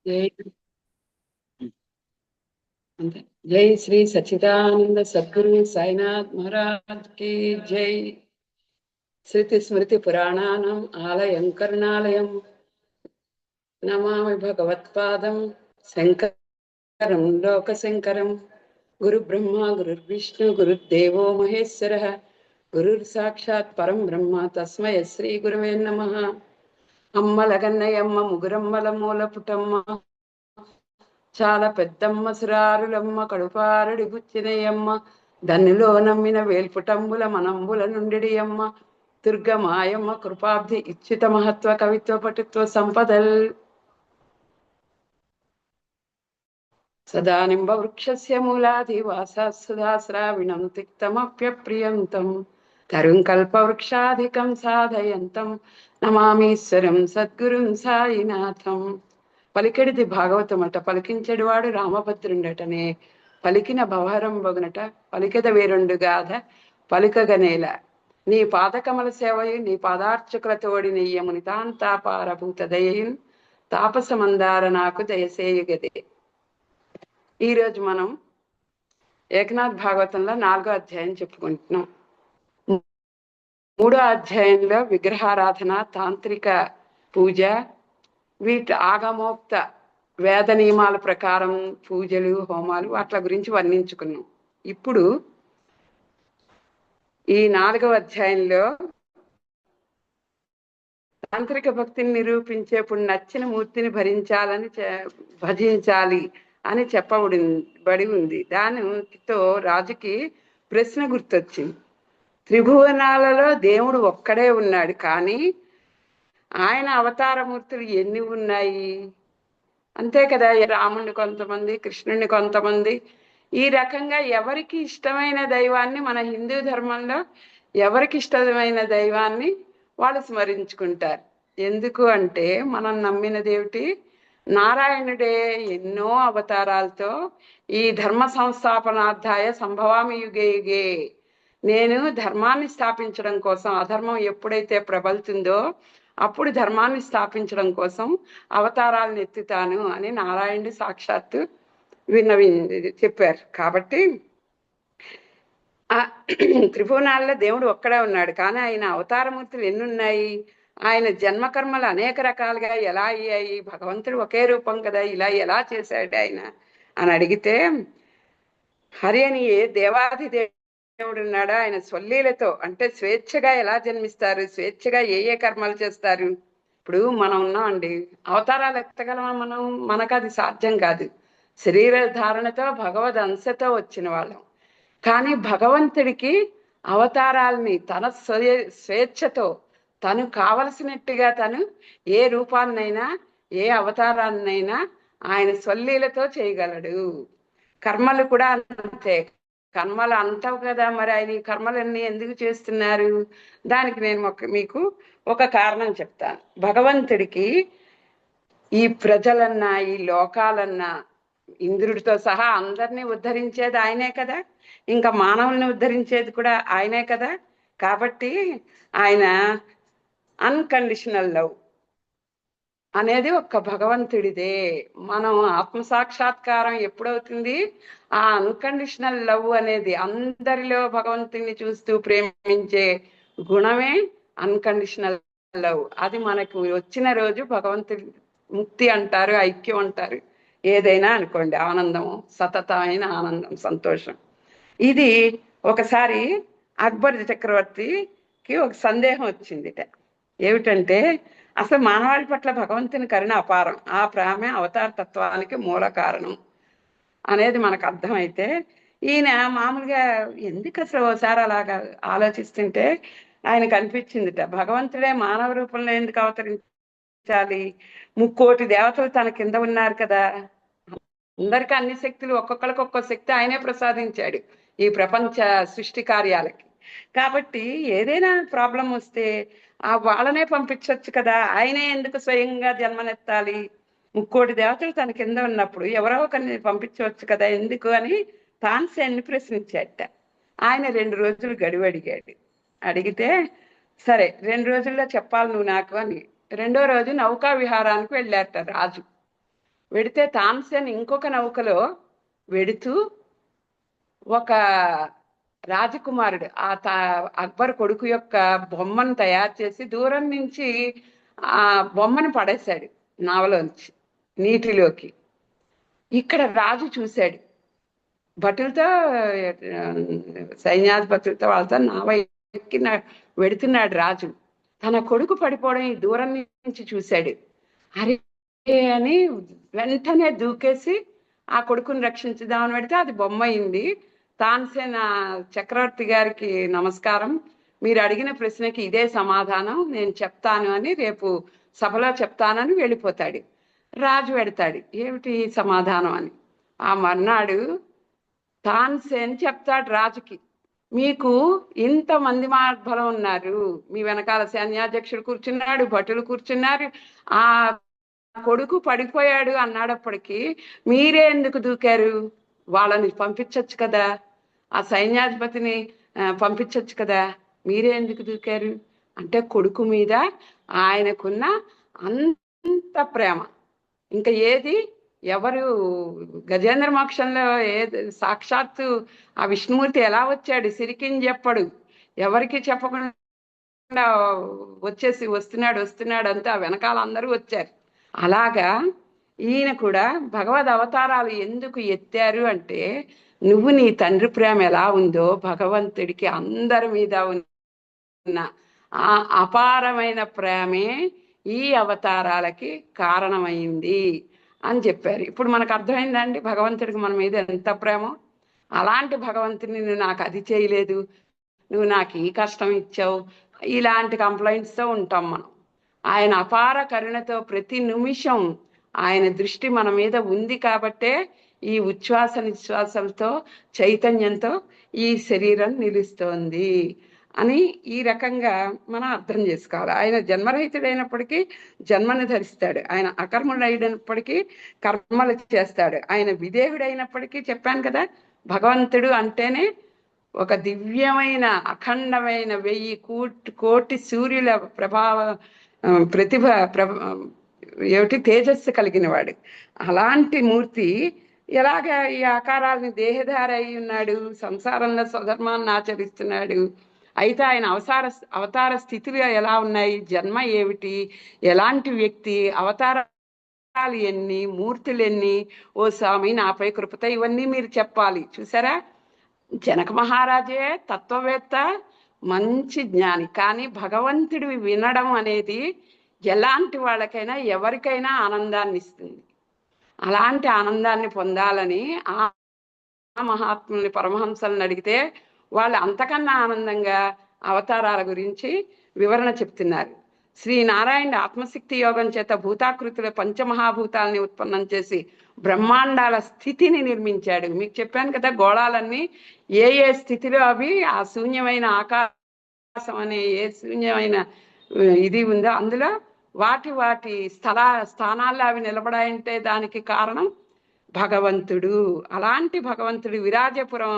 जय जय श्री सच्चिदानंद सद्गुरु साईनाथ महाराज की जय। श्रुति स्मृति पुराणानाम् आलयं करुणालयं नमामि भगवत्पादं शङ्करं लोकशङ्करं। गुरुब्रह्मा गुरुर्विष्णु गुरुर्देवो महेश्वरः गुरुर्साक्षात् परं ब्रह्म तस्मै श्री गुरवे नमः। अम्मलगन्नयम्म मुगुरम्मल मूलपुटम्म చాలా పెద్దమ్మ సురారులమ్మ కడుపారడి బుచ్చినయమ్మ దన్నులో నమ్మిన వేల్పుటంబుల మనంబుల నుండిడి అమ్మ దుర్గమాయమ్మ కృపాబ్ధి ఇచ్చిత మహత్వ కవిత్వ పటుత్వ సంపదల్ సదానింబ వృక్షస్య మూలాధివాసాశ్రావిణం తిక్తమప్యప్రియంతం తరుం కల్పవృక్షాధికం సాధయంతం నమామీశ్వరం సద్గురుం సాయినాథం. పలికెడిది భాగవతమట పలికించెడివాడు రామభద్రుండటనే పలికిన భవహరం బొగునట పలికెద వేరుండు గాథ పలికగనేల నీ పాదకమల సేవయు నీ పాదార్చకుల తోడి నెయ్యము నితాంతాపారభూత దయయున్ తాపసమందార నాకు దయసేయుగదే. ఈరోజు మనం ఏకనాథ్ భాగవతంలో 4వ అధ్యాయం చెప్పుకుంటున్నాం. 3వ అధ్యాయంలో విగ్రహారాధన, తాంత్రిక పూజ, వీటి ఆగమోక్త వేద నియమాల ప్రకారం పూజలు హోమాలు వాటి గురించి వర్ణించుకున్నాం. ఇప్పుడు ఈ 4వ అధ్యాయంలో తాంత్రిక భక్తిని నిరూపించేప్పుడు నచ్చిన మూర్తిని భజించాలి అని చెప్పబడి ఉంది. దానితో రాజుకి ప్రశ్న గుర్తొచ్చింది. త్రిభువనాలలో దేవుడు ఒక్కడే ఉన్నాడు, కానీ ఆయన అవతారమూర్తులు ఎన్ని ఉన్నాయి? అంతే కదా, రాముడిని కొంతమంది, కృష్ణుడిని కొంతమంది. ఈ రకంగా ఎవరికి ఇష్టమైన దైవాన్ని, మన హిందూ ధర్మంలో ఎవరికి ఇష్టమైన దైవాన్ని వాళ్ళు స్మరించుకుంటారు. ఎందుకు అంటే మనం నమ్మిన దేవుటి నారాయణుడే ఎన్నో అవతారాలతో ఈ ధర్మ సంస్థాపనార్థాయ సంభవామి యుగే యుగే, నేను ధర్మాన్ని స్థాపించడం కోసం, అధర్మం ఎప్పుడైతే ప్రబలుతుందో అప్పుడు ధర్మాన్ని స్థాపించడం కోసం అవతారాలను ఎత్తుతాను అని నారాయణుడు సాక్షాత్తు చెప్పారు. కాబట్టి ఆ త్రిభువనాల్లో దేవుడు ఒక్కడే ఉన్నాడు, కానీ ఆయన అవతారమూర్తులు ఎన్ని ఉన్నాయి? ఆయన జన్మకర్మలు అనేక రకాలుగా ఎలా అయ్యాయి? భగవంతుడు ఒకే రూపం కదా, ఇలా ఎలా చేశాడు ఆయన అని అడిగితే, హరి అని ఏ దేవాది దేవుడు ఉన్నాడా? ఆయన స్వల్లీలతో అంటే స్వేచ్ఛగా ఎలా జన్మిస్తారు, స్వేచ్ఛగా ఏ ఏ కర్మలు చేస్తారు? ఇప్పుడు మనం ఉన్నామండి, అవతారాలు ఎత్తగలమా మనం? మనకు అది సాధ్యం కాదు. శరీర ధారణతో భగవద్ అంశతో వచ్చిన వాళ్ళం. కానీ భగవంతుడికి అవతారాలని తన స్వేచ్ఛతో తను కావలసినట్టుగా తను ఏ రూపాన్నైనా ఏ అవతారాన్నైనా ఆయన స్వల్లీలతో చేయగలడు. కర్మలు కూడా అంతే, కర్మలు అంతవు కదా, మరి ఆయన ఈ కర్మలన్నీ ఎందుకు చేస్తున్నారు? దానికి నేను మీకు ఒక కారణం చెప్తాను. భగవంతుడికి ఈ ప్రజలన్నా ఈ లోకాలన్నా ఇంద్రుడితో సహా అందరినీ ఉద్ధరించేది ఆయనే కదా, ఇంకా మానవుల్ని ఉద్ధరించేది కూడా ఆయనే కదా. కాబట్టి ఆయన అన్కండిషనల్ లవ్ అనేది ఒక్క భగవంతుడిదే. మనం ఆత్మసాక్షాత్కారం ఎప్పుడవుతుంది? ఆ అన్కండిషనల్ లవ్ అనేది, అందరిలో భగవంతుడిని చూస్తూ ప్రేమించే గుణమే అన్కండిషనల్ లవ్. అది మనకు వచ్చిన రోజు భగవంతుడి ముక్తి అంటారు, ఐక్యం అంటారు, ఏదైనా అనుకోండి, ఆనందము, సతతమైన ఆనందం, సంతోషం. ఇది ఒకసారి అక్బర్ చక్రవర్తికి ఒక సందేహం వచ్చిందిట. ఏమిటంటే, అసలు మానవాళి పట్ల భగవంతుని కరుణ అపారం, ఆ ప్రేమ అవతార తత్వానికి మూల కారణం అనేది మనకు అర్థమైతే, ఈయన మామూలుగా ఎందుకు అసలు ఓసారి అలాగా ఆలోచిస్తుంటే ఆయనకు అనిపించిందిట, భగవంతుడే మానవ రూపంలో ఎందుకు అవతరించాలి? 3,000,000 దేవతలు తన కింద ఉన్నారు కదా, అందరికీ అన్ని శక్తులు, ఒక్కొక్కరికి ఒక్కొక్క శక్తి ఆయనే ప్రసాదించాడు ఈ ప్రపంచ సృష్టి కార్యాలకి. కాబట్టి ఏదైనా ప్రాబ్లం వస్తే ఆ వాళ్ళనే పంపించవచ్చు కదా, ఆయనే ఎందుకు స్వయంగా జన్మనెత్తాలి? 3,000,000 దేవతలు తన కింద ఉన్నప్పుడు ఎవరో ఒకరిని పంపించవచ్చు కదా, ఎందుకు అని తాన్సేన్ని ప్రశ్నించాట. ఆయన 2 రోజులు గడువు అడిగాడు. అడిగితే, సరే 2 రోజుల్లో చెప్పాలి నువ్వు నాకు అని. 2వ రోజు నౌకా విహారానికి వెళ్ళారట రాజు. వెడితే తాన్సేన్ ఇంకొక నౌకలో వెడుతూ ఒక రాజకుమారుడు అక్బర్ కొడుకు యొక్క బొమ్మను తయారు చేసి దూరం నుంచి ఆ బొమ్మను పడేశాడు నావలోంచి నీటిలోకి. ఇక్కడ రాజు చూశాడు, భటులతో సైన్యాధిపతులతో వాళ్ళతో నావ ఎక్కి వెడుతున్నాడు రాజు. తన కొడుకు పడిపోవడం ఈ దూరం నుంచి చూశాడు. అరే అని వెంటనే దూకేసి ఆ కొడుకుని రక్షించుదామని పెడితే అది బొమ్మ అయింది. తాన్సేన్ చక్రవర్తి గారికి నమస్కారం, మీరు అడిగిన ప్రశ్నకి ఇదే సమాధానం, నేను చెప్తాను అని రేపు సభలో చెప్తానని వెళ్ళిపోతాడు. రాజు పెడతాడు ఏమిటి సమాధానం అని. ఆ మర్నాడు తాన్సేన్ చెప్తాడు రాజుకి, మీకు ఇంతమంది మార్బలం ఉన్నారు, మీ వెనకాల సైన్యాధ్యక్షుడు కూర్చున్నాడు, భటులు కూర్చున్నారు, ఆ కొడుకు పడిపోయాడు అన్నాడప్పటికీ మీరే ఎందుకు దూకారు? వాళ్ళని పంపించచ్చు కదా, ఆ సైన్యాధిపతిని పంపించచ్చు కదా, మీరే ఎందుకు దూకారు అంటే కొడుకు మీద ఆయనకున్న అంత ప్రేమ. ఇంకా ఏది ఎవరు గజేంద్ర మోక్షంలో సాక్షాత్తు ఆ విష్ణుమూర్తి ఎలా వచ్చాడు, సిరికిని చెప్పడు, ఎవరికి చెప్పకుండా వస్తున్నాడు అంతా వెనకాల అందరూ వచ్చారు. అలాగా ఈయన కూడా భగవద్ అవతారాలు ఎందుకు ఎత్తారు అంటే, నువ్వు నీ తండ్రి ప్రేమ ఎలా ఉందో భగవంతుడికి అందరి మీద ఉన్న ఆ అపారమైన ప్రేమే ఈ అవతారాలకి కారణమైంది అని చెప్పారు. ఇప్పుడు మనకు అర్థమైందండి భగవంతుడికి మన మీద ఎంత ప్రేమో. అలాంటి భగవంతుని నువ్వు నాకు అది చేయలేదు, నువ్వు నాకు ఈ కష్టం ఇచ్చావు, ఇలాంటి కంప్లైంట్స్తో ఉంటాం మనం. ఆయన అపార కరుణతో ప్రతి నిమిషం ఆయన దృష్టి మన మీద ఉంది కాబట్టే ఈ ఉచ్ఛ్వాస నిశ్వాసంతో చైతన్యంతో ఈ శరీరం నిలుస్తోంది అని ఈ రకంగా మనం అర్థం చేసుకోవాలి. ఆయన జన్మరహితుడైనప్పటికీ జన్మను ధరిస్తాడు, ఆయన అకర్ముడైనప్పటికీ కర్మలు చేస్తాడు, ఆయన విదేహుడైనప్పటికీ చెప్పాను కదా, భగవంతుడు అంటేనే ఒక దివ్యమైన అఖండమైన 1000 కోటి సూర్యుల ప్రతిభ ఏమిటి తేజస్సు కలిగిన వాడు. అలాంటి మూర్తి ఎలాగ ఈ ఆకారాలని దేహధారి అయి ఉన్నాడు, సంసారంలో స్వధర్మాన్ని ఆచరిస్తున్నాడు. అయితే ఆయన అవతార స్థితులు ఎలా ఉన్నాయి, జన్మ ఏమిటి, ఎలాంటి వ్యక్తి, అవతారాలు ఎన్ని, మూర్తులు ఎన్ని, ఓ స్వామి నాపై కృపత, ఇవన్నీ మీరు చెప్పాలి. చూసారా, జనక మహారాజే తత్వవేత్త, మంచి జ్ఞాని, కానీ భగవంతుడివి వినడం అనేది ఎలాంటి వాళ్ళకైనా ఎవరికైనా ఆనందాన్ని ఇస్తుంది. అలాంటి ఆనందాన్ని పొందాలని ఆ మహాత్ముల్ని పరమహంసలను అడిగితే వాళ్ళు అంతకన్నా ఆనందంగా అవతారాల గురించి వివరణ చెప్తున్నారు. శ్రీనారాయణ ఆత్మశక్తి యోగం చేత భూతాకృతుల పంచమహాభూతాలని ఉత్పన్నం చేసి బ్రహ్మాండాల స్థితిని నిర్మించాడు. మీకు చెప్పాను కదా, గోళాలన్నీ ఏ ఏ స్థితిలో అవి ఆ శూన్యమైన ఆకాశం అనే ఏ శూన్యమైన ఇది ఉందో అందులో వాటి వాటి స్థానాల్లో అవి నిలబడాయంటే దానికి కారణం భగవంతుడు. అలాంటి భగవంతుడు విరాజపురం,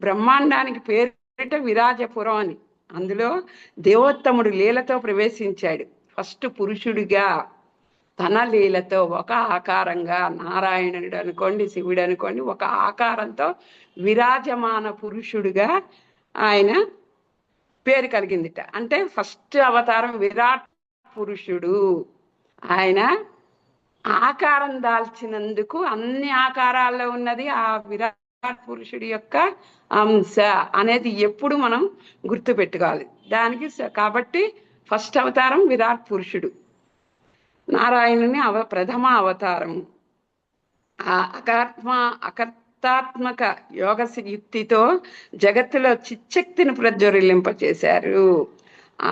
బ్రహ్మాండానికి పేరిట విరాజపురం అని, అందులో దేవోత్తముడు లీలతో ప్రవేశించాడు. ఫస్ట్ పురుషుడిగా తన లీలతో ఒక ఆకారంగా, నారాయణుడు అనుకోండి, శివుడు అనుకోండి, ఒక ఆకారంతో విరాజమాన పురుషుడిగా ఆయన పేరు కలిగిందిట. అంటే ఫస్ట్ అవతారం విరాట్ పురుషుడు. ఆయన ఆకారం దాల్చినందుకు అన్ని ఆకారాల్లో ఉన్నది ఆ విరాట్ పురుషుడి యొక్క అంశ అనేది ఎప్పుడు మనం గుర్తు పెట్టుకోవాలి. దానికి కాబట్టి ఫస్ట్ అవతారం విరాట్ పురుషుడు, నారాయణుని ప్రథమ అవతారము. ఆ అకర్తాత్మక యోగ యుక్తితో జగత్తులో చిచ్చక్తిని ప్రజ్వరిల్లింపచేశారు.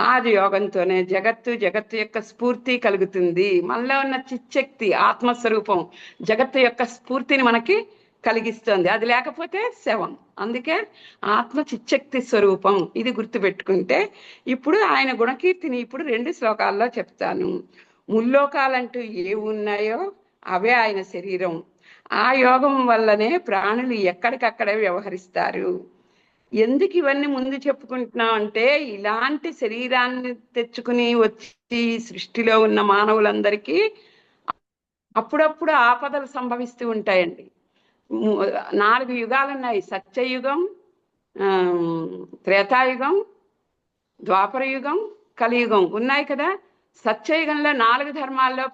ఆది యోగంతోనే జగత్తు యొక్క స్ఫూర్తి కలుగుతుంది. మనలో ఉన్న చిచ్చక్తి ఆత్మస్వరూపం జగత్తు యొక్క స్ఫూర్తిని మనకి కలిగిస్తుంది, అది లేకపోతే శవం. అందుకే ఆత్మ చిచ్చక్తి స్వరూపం, ఇది గుర్తుపెట్టుకుంటే ఇప్పుడు ఆయన గుణకీర్తిని ఇప్పుడు 2 శ్లోకాల్లో చెప్తాను. ముల్లోకాలంటూ ఏ ఉన్నాయో అవే ఆయన శరీరం. ఆ యోగం వల్లనే ప్రాణులు ఎక్కడికక్కడే వ్యవహరిస్తారు. ఎందుకు ఇవన్నీ ముందు చెప్పుకుంటున్నాం అంటే, ఇలాంటి శరీరాన్ని తెచ్చుకుని వచ్చి సృష్టిలో ఉన్న మానవులందరికీ అప్పుడప్పుడు ఆపదలు సంభవిస్తూ ఉంటాయండి. 4 యుగాలు ఉన్నాయి. సత్యయుగం, త్రేతాయుగం, ద్వాపర యుగం, కలియుగం ఉన్నాయి కదా. సత్యయుగంలో 4 ధర్మాల్లో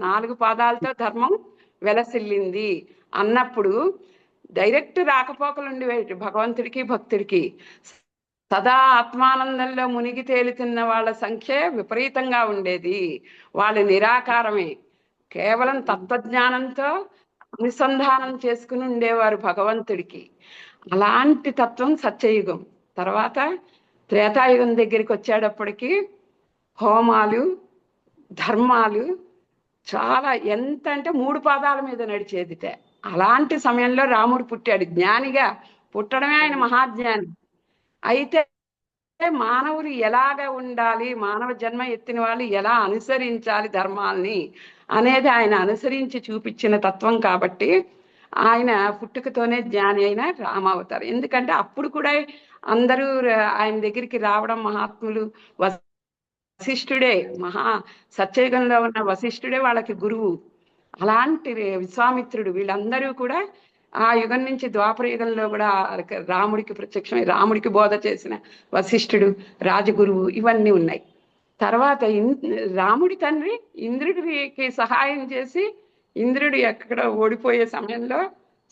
4 పాదాలతో ధర్మం వెలసిల్లింది అన్నప్పుడు డైరెక్ట్ రాకపోకలు ఉండేవి భగవంతుడికి భక్తుడికి. సదా ఆత్మానందంలో మునిగి తేలుతున్న వాళ్ళ సంఖ్య విపరీతంగా ఉండేది. వాళ్ళు నిరాకారమే, కేవలం తత్వజ్ఞానంతో అనుసంధానం చేసుకుని ఉండేవారు భగవంతుడికి. అలాంటి తత్వం సత్యయుగం. తర్వాత త్రేతాయుగం దగ్గరికి వచ్చేటప్పటికి హోమాలు, ధర్మాలు చాలా, ఎంత అంటే 3 పాదాల మీద నడిచేదిట. అలాంటి సమయంలో రాముడు పుట్టాడు. జ్ఞానిగా పుట్టడమే ఆయన మహాజ్ఞాని. అయితే మానవులు ఎలాగ ఉండాలి, మానవ జన్మ ఎత్తిన వాళ్ళు ఎలా అనుసరించాలి ధర్మాల్ని అనేది ఆయన అనుసరించి చూపించిన తత్వం కాబట్టి ఆయన పుట్టుకతోనే జ్ఞాని అయిన రామావతారం. ఎందుకంటే అప్పుడు కూడా అందరూ ఆయన దగ్గరికి రావడం, మహాత్ములు, వశిష్ఠుడే, సత్యయుగంలో ఉన్న వశిష్ఠుడే వాళ్ళకి గురువు. అలాంటి విశ్వామిత్రుడు, వీళ్ళందరూ కూడా ఆ యుగం నుంచి ద్వాపర యుగంలో కూడా రాముడికి ప్రత్యక్షమై రాముడికి బోధ చేసిన వశిష్ఠుడు, రాజగురువు, ఇవన్నీ ఉన్నాయి. తర్వాత రాముడి తండ్రి ఇంద్రుడికి సహాయం చేసి, ఇంద్రుడు ఎక్కడ ఓడిపోయే సమయంలో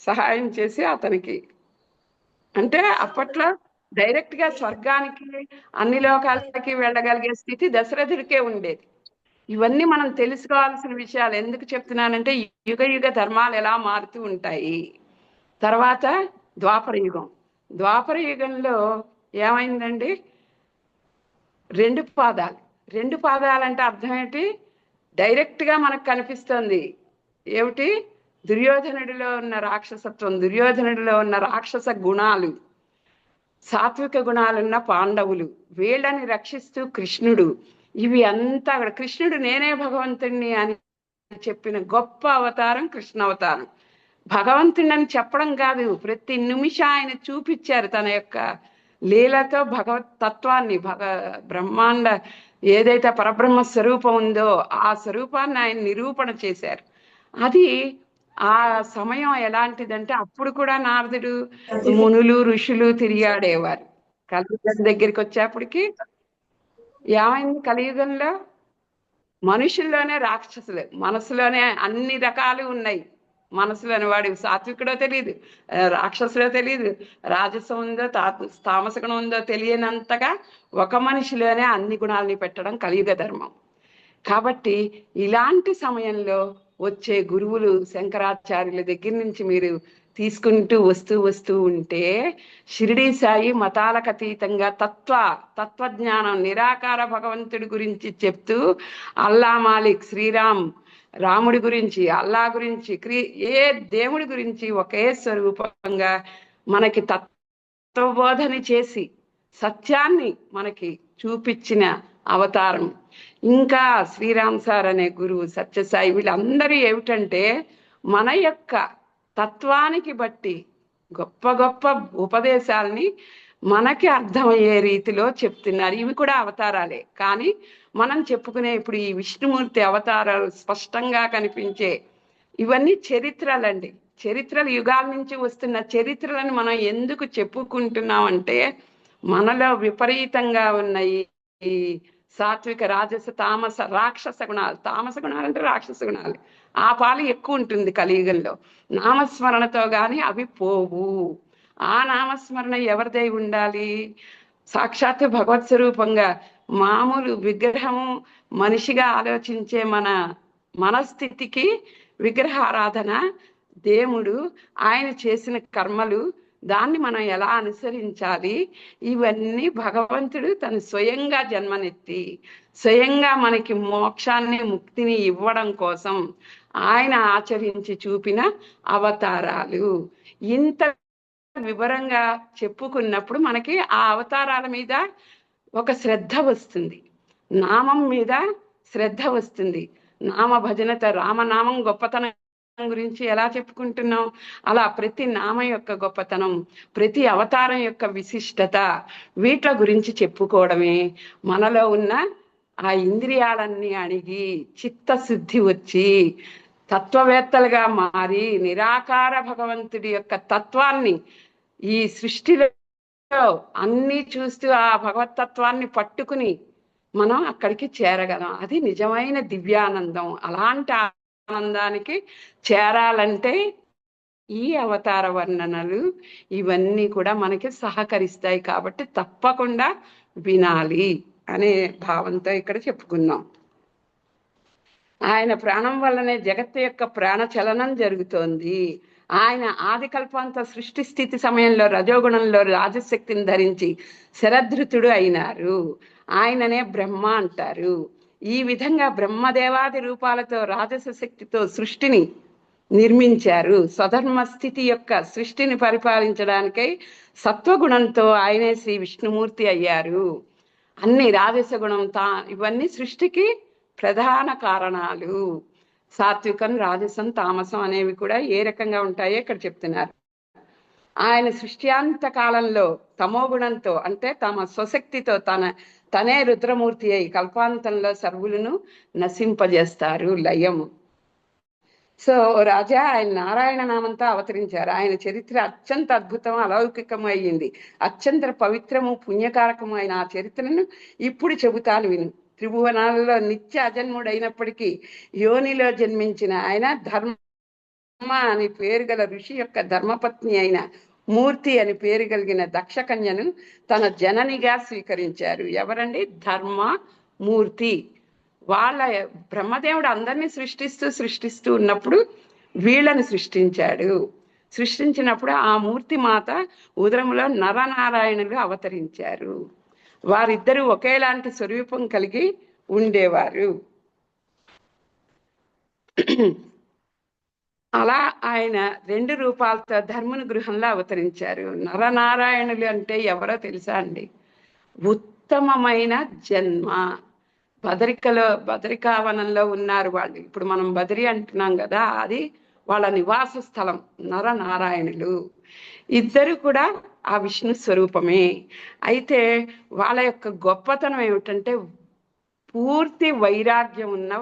సహాయం చేసి అతనికి, అంటే అప్పట్లో డైరెక్ట్ గా స్వర్గానికి అన్ని లోకాలకి వెళ్ళగలిగే స్థితి దశరథుడికే ఉండేది. ఇవన్నీ మనం తెలుసుకోవాల్సిన విషయాలు. ఎందుకు చెప్తున్నానంటే యుగ యుగ ధర్మాలు ఎలా మారుతూ ఉంటాయి. తర్వాత ద్వాపర యుగం. ద్వాపర యుగంలో ఏమైందండి? 2 పాదాలు. 2 పాదాలు అంటే అర్థం ఏంటి? డైరెక్ట్ గా మనకు కనిపిస్తుంది ఏమిటి? దుర్యోధనుడిలో ఉన్న రాక్షసత్వం, దుర్యోధనుడిలో ఉన్న రాక్షస గుణాలు, సాత్విక గుణాలున్న పాండవులు, వీళ్ళని రక్షిస్తూ కృష్ణుడు. ఇవి అంతా కృష్ణుడు నేనే భగవంతుణ్ణి అని చెప్పిన గొప్ప అవతారం కృష్ణ అవతారం. భగవంతుడని చెప్పడం కాదు, ప్రతి నిమిషం ఆయన చూపించారు తన యొక్క లీలతో భగవత్ తత్వాన్ని, బ్రహ్మాండ ఏదైతే పరబ్రహ్మ స్వరూపం ఉందో ఆ స్వరూపాన్ని ఆయన నిరూపణ చేశారు. అది ఆ సమయం ఎలాంటిదంటే అప్పుడు కూడా నారదుడు, మునులు, ఋషులు తిరిగాడేవారు. కలియుగం దగ్గరికి వచ్చేప్పటికి ఏమైంది? కలియుగంలో మనుషుల్లోనే రాక్షసులు, మనసులోనే అన్ని రకాలు ఉన్నాయి. మనసులోని వాడు సాత్వికుడో తెలియదు, రాక్షసుడో తెలియదు, రాజసం ఉందో తామస గుణం ఉందో తెలియనంతగా ఒక మనిషిలోనే అన్ని గుణాలని పెట్టడం కలియుగ ధర్మం. కాబట్టి ఇలాంటి సమయంలో వచ్చే గురువులు శంకరాచార్యుల దగ్గర నుంచి మీరు తీసుకుంటూ వస్తూ ఉంటే షిరిడీ సాయి మతాలకు అతీతంగా తత్వజ్ఞానం, నిరాకార భగవంతుడి గురించి చెప్తూ అల్లా మాలిక్, శ్రీరామ్, రాముడి గురించి, అల్లా గురించి, ఏ దేవుడి గురించి ఒకే స్వరూపంగా మనకి తత్వబోధని చేసి సత్యాన్ని మనకి చూపించిన అవతారం. ఇంకా శ్రీరామ్ సార్ అనే గురువు, సత్యసాయి, వీళ్ళందరూ ఏమిటంటే మన యొక్క తత్వానికి బట్టి గొప్ప గొప్ప ఉపదేశాలని మనకి అర్థమయ్యే రీతిలో చెప్తున్నారు. ఇవి కూడా అవతారాలే, కానీ మనం చెప్పుకునే ఇప్పుడు ఈ విష్ణుమూర్తి అవతారాలు స్పష్టంగా కనిపించే ఇవన్నీ చరిత్రలండి. చరిత్రలు యుగాల నుంచి వస్తున్న చరిత్రలను మనం ఎందుకు చెప్పుకుంటున్నాం అంటే మనలో విపరీతంగా ఉన్న ఈ సాత్విక, రాజస, తామస, రాక్షస గుణాలు, తామస గుణాలు అంటే రాక్షస గుణాలు, ఆ పాలు ఎక్కువ ఉంటుంది కలియుగంలో. నామస్మరణతో గాని అవి పోవు. ఆ నామస్మరణ ఎవరిదై ఉండాలి? సాక్షాత్ భగవత్ స్వరూపంగా, మామూలు విగ్రహము మనిషిగా ఆలోచించే మన మనస్థితికి విగ్రహారాధన, దేవుడు ఆయన చేసిన కర్మలు, దాన్ని మనం ఎలా అనుసరించాలి, ఇవన్నీ భగవంతుడు తను స్వయంగా జన్మనెత్తి స్వయంగా మనకి మోక్షాన్ని, ముక్తిని ఇవ్వడం కోసం ఆయన ఆచరించి చూపిన అవతారాలు. ఇంత వివరంగా చెప్పుకున్నప్పుడు మనకి ఆ అవతారాల మీద ఒక శ్రద్ధ వస్తుంది, నామం మీద శ్రద్ధ వస్తుంది. నామ భజనత, రామనామం గొప్పతనం గురించి ఎలా చెప్పుకుంటున్నాం, అలా ప్రతి నామం యొక్క గొప్పతనం, ప్రతి అవతారం యొక్క విశిష్టత, వీటి గురించి చెప్పుకోవడమే మనలో ఉన్న ఆ ఇంద్రియాలన్నీ అణిగి చిత్తశుద్ధి వచ్చి తత్వవేత్తలుగా మారి నిరాకార భగవంతుడి యొక్క తత్వాన్ని ఈ సృష్టిలో అన్నీ చూస్తూ ఆ భగవతత్వాన్ని పట్టుకుని మనం అక్కడికి చేరగలం. అది నిజమైన దివ్యానందం. అలాంటి ఆనందానికి చేరాలంటే ఈ అవతార వర్ణనలు ఇవన్నీ కూడా మనకి సహకరిస్తాయి. కాబట్టి తప్పకుండా వినాలి అనే భావంతో ఇక్కడ చెప్పుకున్నాం. ఆయన ప్రాణం వల్లనే జగత్తు యొక్క ప్రాణ చలనం జరుగుతోంది. ఆయన ఆది కల్పాంత సృష్టి స్థితి సమయంలో రజోగుణంలో రాజశక్తిని ధరించి శరధృతుడు అయినారు. ఆయననే బ్రహ్మ అంటారు. ఈ విధంగా బ్రహ్మదేవాది రూపాలతో రాజస శక్తితో సృష్టిని నిర్మించారు. స్వధర్మ స్థితి యొక్క సృష్టిని పరిపాలించడానికై సత్వగుణంతో ఆయనే శ్రీ విష్ణుమూర్తి అయ్యారు. అన్ని రాజసగుణం ఇవన్నీ సృష్టికి ప్రధాన కారణాలు. సాత్వికం, రాజసం, తామసం అనేవి కూడా ఏ రకంగా ఉంటాయో ఇక్కడ చెప్తున్నారు. ఆయన సృష్ట్యాంత కాలంలో తమోగుణంతో అంటే తమ స్వశక్తితో తనే రుద్రమూర్తి అయి కల్పాంతంలో సర్వులను నశింపజేస్తారు. లయము. సో రాజా, ఆయన నారాయణ నామంతో అవతరించారు. ఆయన చరిత్ర అత్యంత అద్భుతం, అలౌకికము అయ్యింది. అత్యంత పవిత్రము, పుణ్యకారకము అయిన ఆ చరిత్రను ఇప్పుడు చెబుతాను విను. త్రిభువనాలలో నిత్య అజన్ముడైనప్పటికీ యోనిలో జన్మించిన ఆయన ధర్మ అని పేరు గల ఋషి యొక్క ధర్మపత్ని అయిన మూర్తి అని పేరు కలిగిన దక్షకన్యను తన జననిగా స్వీకరించారు. ఎవరండి? ధర్మ మూర్తి. వాళ్ళ బ్రహ్మదేవుడు అందరినీ సృష్టిస్తూ ఉన్నప్పుడు వీళ్ళని సృష్టించాడు. సృష్టించినప్పుడు ఆ మూర్తి మాత ఉదరములో నరనారాయణులు అవతరించారు. వారిద్దరూ ఒకేలాంటి స్వరూపం కలిగి ఉండేవారు. అలా ఆయన 2 రూపాలతో ధర్ముని గృహంలో అవతరించారు. నరనారాయణులు అంటే ఎవరో తెలుసా అండి? ఉత్తమమైన జన్మ. బదరికావనంలో ఉన్నారు వాళ్ళు. ఇప్పుడు మనం బదరి అంటున్నాం కదా, అది వాళ్ళ నివాస స్థలం. నరనారాయణులు ఇద్దరు కూడా ఆ విష్ణు స్వరూపమే. అయితే వాళ్ళ యొక్క గొప్పతనం ఏమిటంటే పూర్తి వైరాగ్యం ఉన్న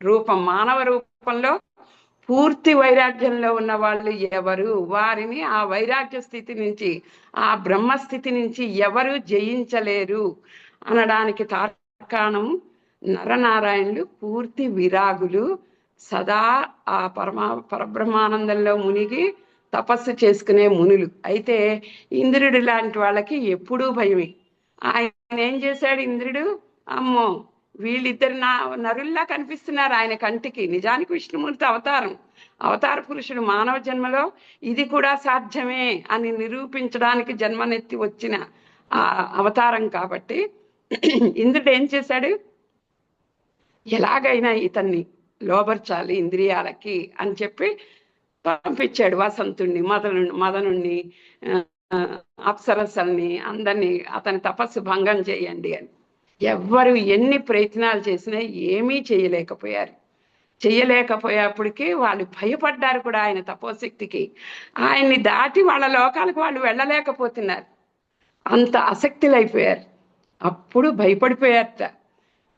రూపం. మానవ రూపంలో పూర్తి వైరాగ్యంలో ఉన్న వాళ్ళు ఎవరు, వారిని ఆ వైరాగ్య స్థితి నుంచి, ఆ బ్రహ్మస్థితి నుంచి ఎవరు జయించలేరు అనడానికి తార్కాణం నరనారాయణులు పూర్తి విరాగులు. సదా ఆ పరబ్రహ్మానందంలో మునిగి తపస్సు చేసుకునే మునులు. అయితే ఇంద్రుడు లాంటి వాళ్ళకి ఎప్పుడూ భయమే. ఆయన ఏం చేశాడు ఇంద్రుడు? అమ్మో, వీళ్ళిద్దరు నరుల్లా కనిపిస్తున్నారు ఆయన కంటికి. నిజానికి విష్ణుమూర్తి అవతార పురుషుడు. మానవ జన్మలో ఇది కూడా సాధ్యమే అని నిరూపించడానికి జన్మనెత్తి వచ్చిన ఆ అవతారం. కాబట్టి ఇంద్రుడు ఏం చేశాడు? ఎలాగైనా ఇతన్ని లోబర్చాలి ఇంద్రియాలకి అని చెప్పి పంపించాడు వసంతుణ్ణి, మదనుణ్ణి, అప్సరసల్ని, అందరినీ అతని తపస్సు భంగం చేయండి అని. ఎవ్వరు ఎన్ని ప్రయత్నాలు చేసినా ఏమీ చేయలేకపోయేప్పటికీ వాళ్ళు భయపడ్డారు కూడా ఆయన తపోశక్తికి. ఆయన్ని దాటి వాళ్ళ లోకాలకు వాళ్ళు వెళ్ళలేకపోతున్నారు. అంత ఆసక్తులైపోయారు. అప్పుడు భయపడిపోయారట.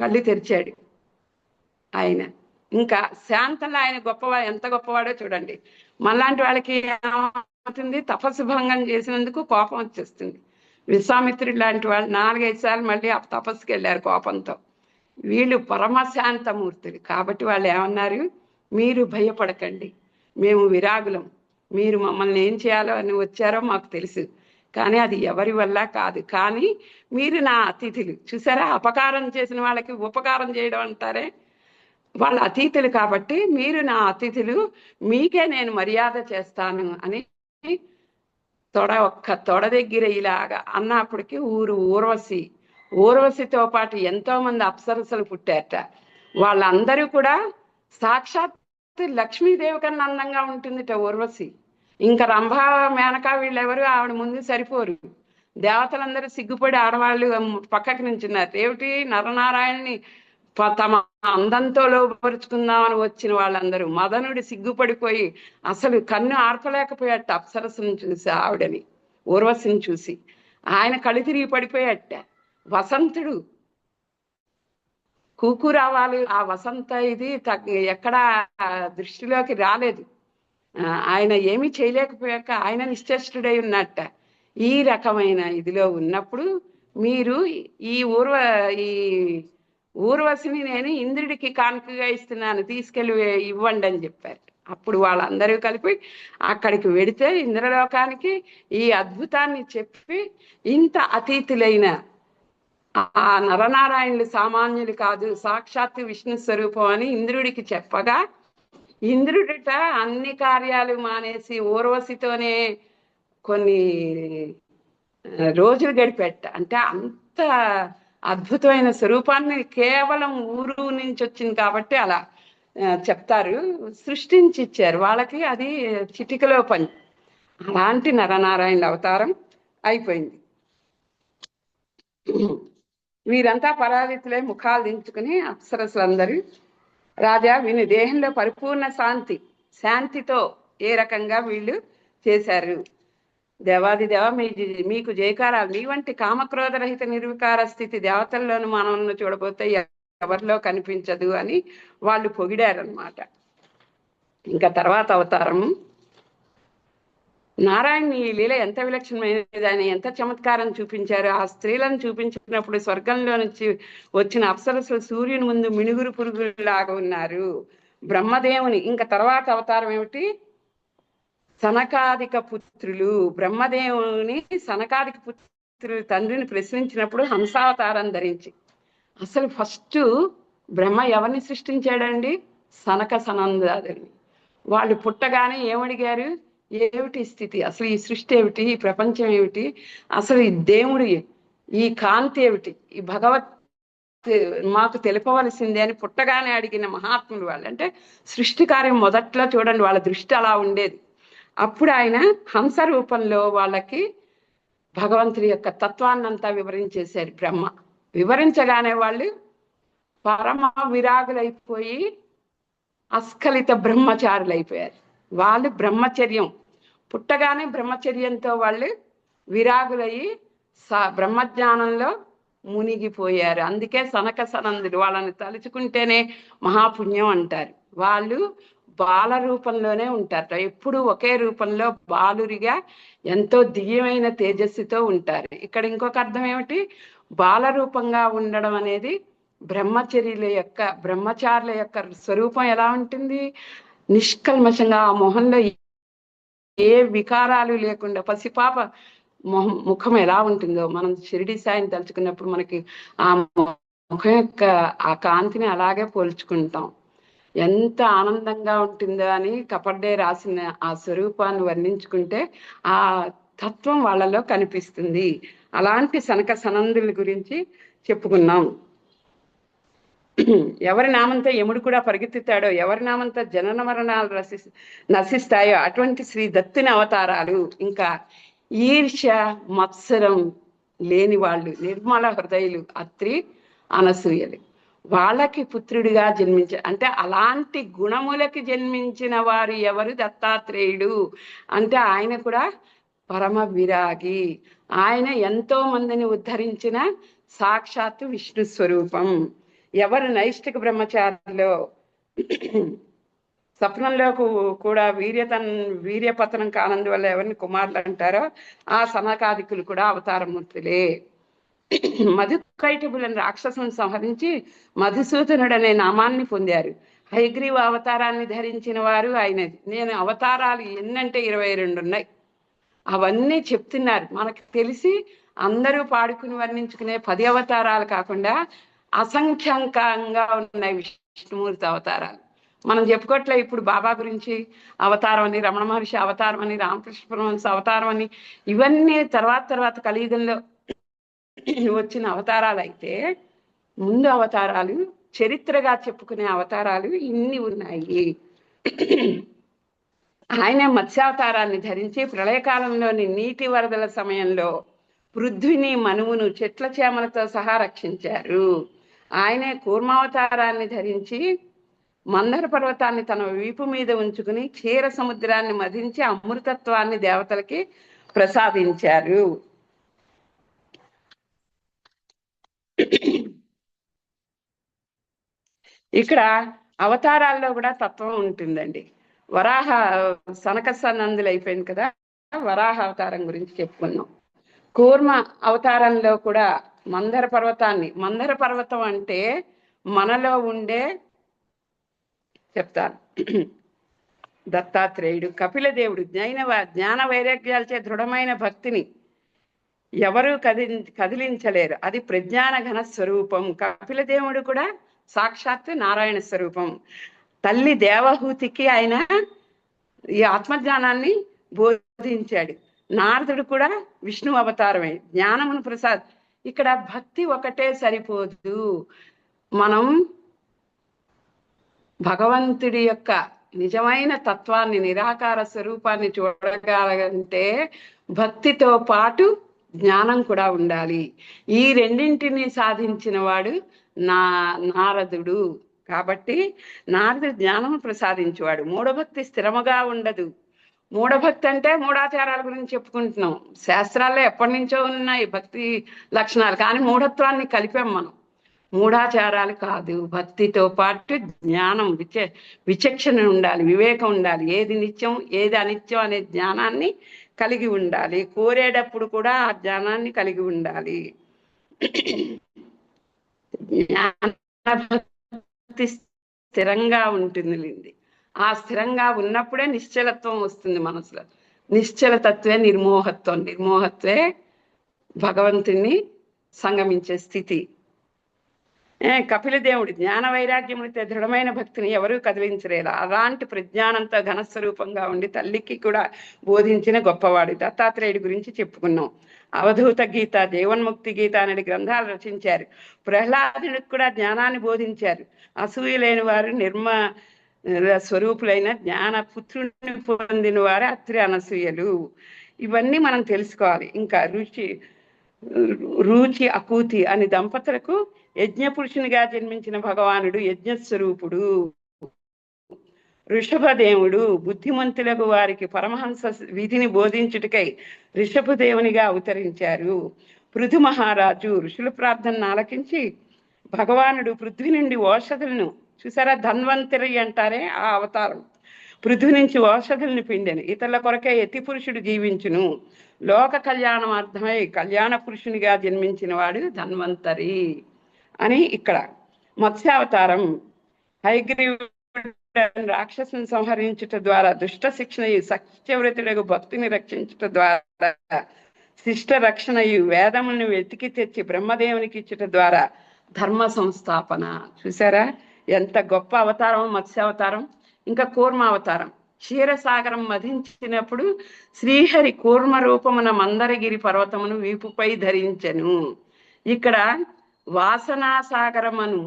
కళ్ళు తెరిచాడు ఆయన. ఇంకా శాంతంలో ఆయన ఎంత గొప్పవాడో చూడండి. మనలాంటి వాళ్ళకి ఏమవుతుంది? తపస్సు భంగం చేసినందుకు కోపం వచ్చేస్తుంది. విశ్వామిత్రుడు లాంటి వాళ్ళు 4-5 సార్లు మళ్ళీ ఆ తపస్సుకి వెళ్ళారు కోపంతో. వీళ్ళు పరమశాంతమూర్తులు. కాబట్టి వాళ్ళు ఏమన్నారు? మీరు భయపడకండి, మేము విరాగులం. మీరు మమ్మల్ని ఏం చేయాలో అని వచ్చారో మాకు తెలుసు, కానీ అది ఎవరి వల్ల కాదు. కానీ మీరు నా అతిథులు. చూసారా, అపకారం చేసిన వాళ్ళకి ఉపకారం చేయడం అంటారే, వాళ్ళ అతిథులు. కాబట్టి మీరు నా అతిథులు, మీకే నేను మర్యాద చేస్తాను అని ఒక్క తొడ దగ్గర ఇలాగా అన్నప్పటికీ ఊర్వశితో పాటు ఎంతో మంది అప్సరసలు పుట్టారట. వాళ్ళందరూ కూడా సాక్షాత్ లక్ష్మీదేవి కన్నా అందంగా ఉంటుందిట ఊర్వశి. ఇంకా రంభ, మేనక వీళ్ళెవరు ఆవిడ ముందు సరిపోరు. దేవతలందరూ సిగ్గుపడి ఆడవాళ్ళు పక్కకి నుంచున్నారు. ఏమిటి, నరనారాయణని తమ అందంతో లోపరుచుకుందామని వచ్చిన వాళ్ళందరూ. మదనుడి సిగ్గుపడిపోయి అసలు కన్ను ఆర్పలేకపోయాట అప్సరసను చూసి, ఆవిడని ఊర్వశిని చూసి. ఆయన కళ్ళు తిరిగి పడిపోయాట. వసంతుడు కూకు రావాలి ఆ వసంత ఇది ఎక్కడ దృష్టిలోకి రాలేదు. ఆయన ఏమీ చేయలేకపోయాక ఆయన నిశ్చేష్టుడై ఉన్నట్ట. ఈ రకమైన ఇదిలో ఉన్నప్పుడు మీరు ఈ ఊర్వశిని నేను ఇంద్రుడికి కానుకగా ఇస్తున్నాను, తీసుకెళ్ళి ఇవ్వండి అని చెప్పారు. అప్పుడు వాళ్ళందరూ కలిపి అక్కడికి వెడితే ఇంద్రలోకానికి ఈ అద్భుతాన్ని చెప్పి, ఇంత అతీతులైన ఆ నరనారాయణులు సామాన్యులు కాదు, సాక్షాత్తు విష్ణు స్వరూపం అని ఇంద్రుడికి చెప్పగా, ఇంద్రుడిట అన్ని కార్యాలు మానేసి ఊర్వశితోనే కొన్ని రోజులు గడిపెట్ట. అంటే అంత అద్భుతమైన స్వరూపాన్ని కేవలం ఊరు నుంచి వచ్చింది కాబట్టి అలా చెప్తారు, సృష్టించి ఇచ్చారు వాళ్ళకి. అది చిటికలో పని. అలాంటి నరనారాయణ అవతారం అయిపోయింది. వీరంతా పరాజితులై ముఖాలు దించుకుని అప్సరసులందరూ, రాజా వీని దేహంలో పరిపూర్ణ శాంతితో ఏ రకంగా వీళ్ళు చేశారు. దేవాది దేవ మీకు జయకారాలు. మీ వంటి కామక్రోధరహిత నిర్వికార స్థితి దేవతల్లోనూ మానవులను చూడబోతే ఎవరిలో కనిపించదు అని వాళ్ళు పొగిడారనమాట. ఇంకా తర్వాత అవతారం నారాయణ ఈ లీల ఎంత విలక్షణమైనదని, ఎంత చమత్కారం చూపించారు. ఆ స్త్రీలను చూపించినప్పుడు స్వర్గంలో నుంచి వచ్చిన అప్సరసులు సూర్యుని ముందు మినుగురు పురుగులాగా ఉన్నారు. బ్రహ్మదేవుని ఇంకా తర్వాత అవతారం ఏమిటి, సనకాదిక పుత్రులు. బ్రహ్మదేవుని సనకాదిక పుత్రులు తండ్రిని ప్రశ్నించినప్పుడు హంసావతారం ధరించి, అసలు ఫస్ట్ బ్రహ్మ ఎవరిని సృష్టించాడండి, సనక సనందాదుల్ని. వాళ్ళు పుట్టగానే ఏమడిగారు, ఏమిటి స్థితి, అసలు ఈ సృష్టి ఏమిటి, ఈ ప్రపంచం ఏమిటి, అసలు ఈ దేవుడు, ఈ కాంతి ఏమిటి, ఈ భగవత్ మాకు తెలుపవలసిందే అని పుట్టగానే అడిగిన మహాత్ములు వాళ్ళు. అంటే సృష్టి కార్యం మొదట్లో చూడండి వాళ్ళ దృష్టి అలా ఉండేది. అప్పుడు ఆయన హంస రూపంలో వాళ్ళకి భగవంతుడి యొక్క తత్వాన్నంతా వివరించేశారు బ్రహ్మ. వివరించగానే వాళ్ళు పరమ విరాగులైపోయి అస్ఖలిత బ్రహ్మచారులైపోయారు. వాళ్ళు బ్రహ్మచర్యం పుట్టగానే బ్రహ్మచర్యంతో వాళ్ళు విరాగులయ్యి బ్రహ్మజ్ఞానంలో మునిగిపోయారు. అందుకే సనక సనందులు వాళ్ళని తలుచుకుంటేనే మహాపుణ్యం అంటారు. వాళ్ళు బాల రూపంలోనే ఉంటారట, ఎప్పుడు ఒకే రూపంలో బాలురిగా ఎంతో దివ్యమైన తేజస్సుతో ఉంటారు. ఇక్కడ ఇంకొక అర్థం ఏమిటి, బాల రూపంగా ఉండడం అనేది బ్రహ్మచారుల యొక్క స్వరూపం ఎలా ఉంటుంది, నిష్కల్మషంగా ఆ మొహంలో ఏ వికారాలు లేకుండా పసిపాప ముఖం ఎలా ఉంటుందో మనం షిరిడి సాయిని తలుచుకున్నప్పుడు మనకి ఆ ముఖం యొక్క ఆ కాంతిని అలాగే పోల్చుకుంటాం. ఎంత ఆనందంగా ఉంటుందో అని కపర్డే రాసిన ఆ స్వరూపాన్ని వర్ణించుకుంటే ఆ తత్వం వాళ్ళలో కనిపిస్తుంది. అలాంటి సనక సనందుల గురించి చెప్పుకున్నాం. ఎవరి నామంతో యముడు కూడా పరిగెత్తుతాడో, ఎవరి నామంతో జనన మరణాలు నశిస్తాయో అటువంటి శ్రీ దత్తుని అవతారాలు. ఇంకా ఈర్ష్య మత్సరం లేని వాళ్ళు, నిర్మల హృదయులు, అత్రి అనసూయలు. వాళ్ళకి పుత్రుడిగా అంటే అలాంటి గుణములకి జన్మించిన వారు ఎవరు, దత్తాత్రేయుడు. అంటే ఆయన కూడా పరమ విరాగి. ఆయన ఎంతో మందిని ఉద్ధరించిన సాక్షాత్తు విష్ణు స్వరూపం. ఎవరు నైష్టిక బ్రహ్మచారిలో స్వప్నంలో కూడా వీర్యపతనం కానందువల్ల ఎవరిని కుమారులు అంటారో ఆ సనకాదికులు కూడా అవతారమూర్తులే. మధుకైటబులను రాక్షసులను సంహరించి మధుసూదనుడనే నామాన్ని పొందారు. హయగ్రీవ అవతారాన్ని ధరించిన వారు ఆయనది. నేను అవతారాలు ఎన్నంటే 22 ఉన్నాయి. అవన్నీ చెప్తున్నారు. మనకు తెలిసి అందరూ పాడుకుని వర్ణించుకునే 10 అవతారాలు కాకుండా అసంఖ్యాకంగా ఉన్నాయి విష్ణుమూర్తి అవతారాలు. మనం చెప్పుకోవట్లే ఇప్పుడు బాబా గురించి అవతారం అని, రమణ మహర్షి అవతారం అని, రామకృష్ణ పరమహంస అవతారం అని, ఇవన్నీ తర్వాత కలియుగంలో వచ్చిన అవతారాలు. అయితే ముందు అవతారాలు చరిత్రగా చెప్పుకునే అవతారాలు ఇన్ని ఉన్నాయి. ఆయన మత్స్యావతారాన్ని ధరించి ప్రళయకాలంలోని నీటి వరదల సమయంలో పృథ్విని మనువును చెట్ల చేమలతో సహా రక్షించారు. ఆయనే కూర్మావతారాన్ని ధరించి మందర పర్వతాన్ని తన వీపు మీద ఉంచుకుని క్షీర సముద్రాన్ని మధించి అమృతత్వాన్ని దేవతలకి ప్రసాదించారు. ఇక్కడ అవతారాల్లో కూడా తత్వం ఉంటుందండి. వరాహ సనక సనందులు అయిపోయింది కదా, వరాహ అవతారం గురించి చెప్పుకున్నాం. కూర్మ అవతారంలో కూడా మందర పర్వతం అంటే మనలో ఉండే చెప్తాను. దత్తాత్రేయుడు, కపిలదేవుడు జ్ఞాన వైరాగ్యాలచే దృఢమైన భక్తిని ఎవరు కదిలించలేరు. అది ప్రజ్ఞాన ఘన స్వరూపం. కపిలదేవుడు కూడా సాక్షాత్తు నారాయణ స్వరూపం. తల్లి దేవహూతికి ఆయన ఈ ఆత్మజ్ఞానాన్ని బోధించాడు. నారదుడు కూడా విష్ణు అవతారమే, జ్ఞానమును ప్రసాద్. ఇక్కడ భక్తి ఒకటే సరిపోదు. మనం భగవంతుడి యొక్క నిజమైన తత్వాన్ని, నిరాకార స్వరూపాన్ని చూడగలంటే భక్తితో పాటు జ్ఞానం కూడా ఉండాలి. ఈ రెండింటిని సాధించిన వాడు నారదుడు. కాబట్టి నారదుడు జ్ఞానం ప్రసాదించేవాడు. మూఢభక్తి స్థిరముగా ఉండదు. మూఢభక్తి అంటే మూఢాచారాల గురించి చెప్పుకుంటున్నాం. శాస్త్రాల్లో ఎప్పటి నుంచో ఉన్నాయి భక్తి లక్షణాలు, కానీ మూఢత్వాన్ని కలిపాం మనం. మూఢాచారాలు కాదు, భక్తితో పాటు జ్ఞానం, విచక్షణ ఉండాలి, వివేకం ఉండాలి. ఏది నిత్యం ఏది అనిత్యం అనే జ్ఞానాన్ని కలిగి ఉండాలి. కోరేటప్పుడు కూడా ఆ జ్ఞానాన్ని కలిగి ఉండాలి. జ్ఞానభక్తి స్థిరంగా ఉంటుంది. ఆ స్థిరంగా ఉన్నప్పుడే నిశ్చలత్వం వస్తుంది మనసులో. నిశ్చలతత్వే నిర్మోహత్వం, నిర్మోహత్వే భగవంతుని సంగమించే స్థితి. కపిలదేవుడు జ్ఞాన వైరాగ్యములతో దృఢమైన భక్తిని ఎవరూ కదిలించలేరు. అలాంటి ప్రజ్ఞానంతో ఘనస్వరూపంగా ఉండి తల్లికి కూడా బోధించిన గొప్పవాడు. దత్తాత్రేయుడి గురించి చెప్పుకున్నాం. అవధూత గీత, జీవన్ముక్తి గీత అనే గ్రంథాలు రచించారు. ప్రహ్లాదునికి కూడా జ్ఞానాన్ని బోధించారు. అసూయ లేని వారు స్వరూపులైన జ్ఞాన పుత్రుని పొందిన వారు అత్రి అనసూయలు. ఇవన్నీ మనం తెలుసుకోవాలి. ఇంకా రుచి అకూతి అని దంపతులకు యజ్ఞపురుషునిగా జన్మించిన భగవానుడు యజ్ఞస్వరూపుడు. ఋషభదేవుడు బుద్ధిమంతులకు వారికి పరమహంస విధిని బోధించుటకై ఋషభదేవునిగా అవతరించారు. పృథు మహారాజు ఋషుల ప్రార్థనను ఆలకించి భగవానుడు పృథ్వీ నుండి ఓషధులను, చూసారా, ధన్వంతరి అంటారే ఆ అవతారం, పృథ్వీ నుంచి ఓషధులను పిండెను. ఇతరుల కొరకే యతి పురుషుడు జీవించును. లోక కళ్యాణార్థమై కళ్యాణ పురుషునిగా జన్మించిన వాడు ధన్వంతరి అని. ఇక్కడ మత్స్యావతారం హయగ్రీవుడు రాక్షసుని సంహరించుట ద్వారా దుష్ట శిక్షణయు, సత్యవ్రతులకు భక్తిని రక్షించుట ద్వారా శిష్ట రక్షణయు, వేదములను వెతికి తెచ్చి బ్రహ్మదేవునికి ఇచ్చుట ద్వారా ధర్మ సంస్థాపన. చూసారా ఎంత గొప్ప అవతారం మత్స్యావతారం. ఇంకా కూర్మావతారం, క్షీరసాగరం మధించినప్పుడు శ్రీహరి కూర్మ రూపమున మందరగిరి పర్వతమును వీపుపై ధరించెను. ఇక్కడ వాసనాసాగరమను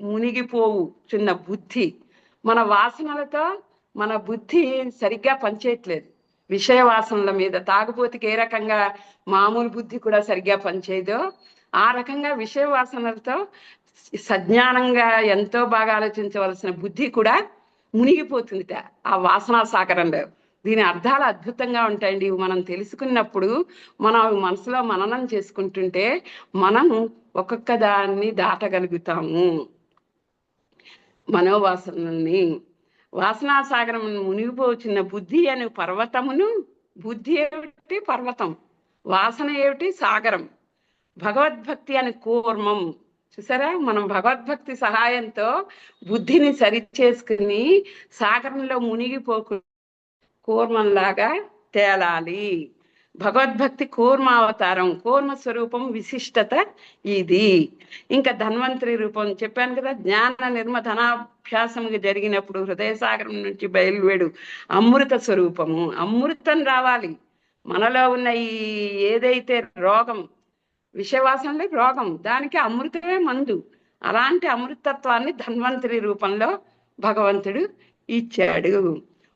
మునిగిపోవు చిన్న బుద్ధి. మన వాసనలతో మన బుద్ధి సరిగ్గా పనిచేయట్లేదు. విషయ వాసనల మీద తాగుబోతుకి ఏ రకంగా మామూలు బుద్ధి కూడా సరిగ్గా పనిచేయదో, ఆ రకంగా విషయ వాసనలతో సజ్ఞానంగా ఎంతో బాగా ఆలోచించవలసిన బుద్ధి కూడా మునిగిపోతుందిట ఆ వాసనా సాగరంలో. దీని అర్థాలు అద్భుతంగా ఉంటాయండి. ఇవి మనం తెలుసుకున్నప్పుడు, మనం మనసులో మననం చేసుకుంటుంటే మనం ఒక్కొక్క దాన్ని దాటగలుగుతాము. మనోవాసనల్ని, వాసనా సాగరం మునిగిపోవచ్చిన బుద్ధి అనే పర్వతమును, బుద్ధి ఏమిటి పర్వతం, వాసన ఏమిటి సాగరం, భగవద్భక్తి అని కూర్మం. చూసారా, మనం భగవద్భక్తి సహాయంతో బుద్ధిని సరి చేసుకుని సాగరంలో మునిగిపోకు కూర్మంలాగా తేలాలి. భగవద్భక్తి కూర్మావతారం, కూర్మ స్వరూపం విశిష్టత ఇది. ఇంకా ధన్వంతరి రూపం చెప్పాను కదా, జ్ఞాన నిర్మధనాభ్యాసము జరిగినప్పుడు హృదయ సాగరం నుంచి బయలువేడు అమృత స్వరూపము. అమృతం రావాలి మనలో ఉన్న ఈ ఏదైతే రోగం, విషవాసనలే రోగం, దానికి అమృతమే మందు. అలాంటి అమృతత్వాన్ని ధన్వంతరి రూపంలో భగవంతుడు ఇచ్చాడు.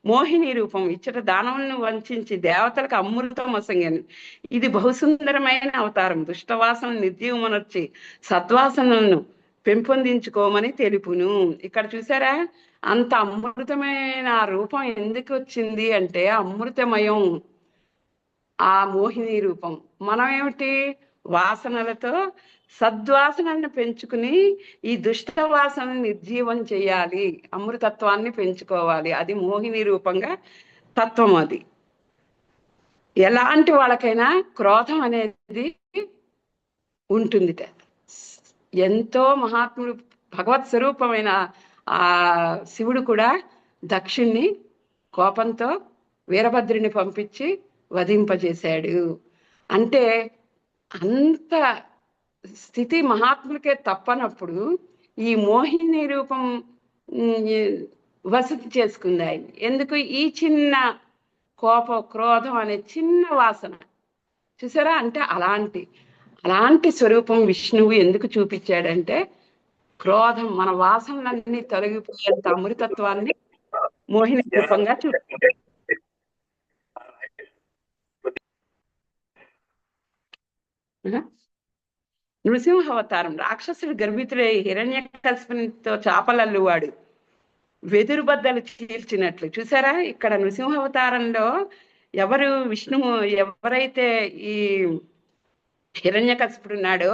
మోహిని రూపం ఇచ్చట దానములను వంచి దేవతలకు అమృతం వసంగాను. ఇది బహుసుందరమైన అవతారం. దుష్టవాసన నిర్జీవమనర్చి సద్వాసనలను పెంపొందించుకోమని తెలుపును. ఇక్కడ చూసారా, అంత అమృతమైన ఆ రూపం ఎందుకు వచ్చింది అంటే అమృతమయం ఆ మోహిని రూపం. మనం ఏమిటి వాసనలతో సద్వాసనలను పెంచుకుని ఈ దుష్ట వాసనను నిర్జీవం చేయాలి, అమృతత్వాన్ని పెంచుకోవాలి. అది మోహిని రూపంగా తత్వం. అది ఎలాంటి వాళ్ళకైనా క్రోధం అనేది ఉంటుంది. ఎంతో మహాత్ముడు, భగవత్ స్వరూపమైన ఆ శివుడు కూడా దక్షుణ్ణి కోపంతో వీరభద్రుని పంపించి వధింపజేశాడు. అంటే అంత స్థితి మహాత్ములకే తప్పనప్పుడు ఈ మోహిని రూపం వసతి చేసుకుంది ఆయన. ఎందుకు? ఈ చిన్న క్రోధం అనే చిన్న వాసన చూసారా? అంటే అలాంటి స్వరూపం విష్ణువు ఎందుకు చూపించాడంటే, క్రోధం మన వాసనలన్నీ తొలగిపోయేంత అమృతత్వాన్ని మోహిని రూపంగా చూపించాడు. నృసింహ అవతారం. రాక్షసుడు గర్భితుడై హిరణ్యకశిపునితో చాపలల్లువాడు వెదురు బద్దలు చీల్చినట్లు. చూసారా? ఇక్కడ నృసింహ అవతారంలో ఎవరు విష్ణువు ఎవరైతే ఈ హిరణ్యకశిపుడు ఉన్నాడో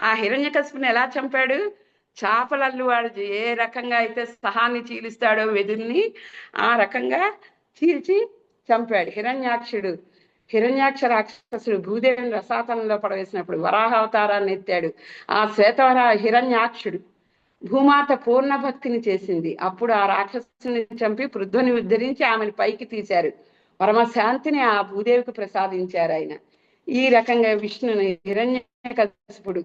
ఆ హిరణ్యకశిపుని ఎలా చంపాడు? చాపలల్లువాడు ఏ రకంగా అయితే సహాన్ని చీలుస్తాడో వెదుర్ని, ఆ రకంగా చీల్చి చంపాడు. హిరణ్యాక్ష రాక్షసుడు భూదేవిని రసాతనంలో పడవేసినప్పుడు వరాహ అవతారాన్ని ఎత్తాడు. ఆ శ్వేతవర హిరణ్యాక్షుడు భూమాత పూర్ణ భక్తిని చేసింది. అప్పుడు ఆ రాక్షసుని చంపి పృథ్విని ఉద్ధరించి ఆమెను పైకి తీశారు. పరమశాంతిని ఆ భూదేవికి ప్రసాదించారు ఆయన. ఈ రకంగా విష్ణుని హిరణ్యకశిపుడు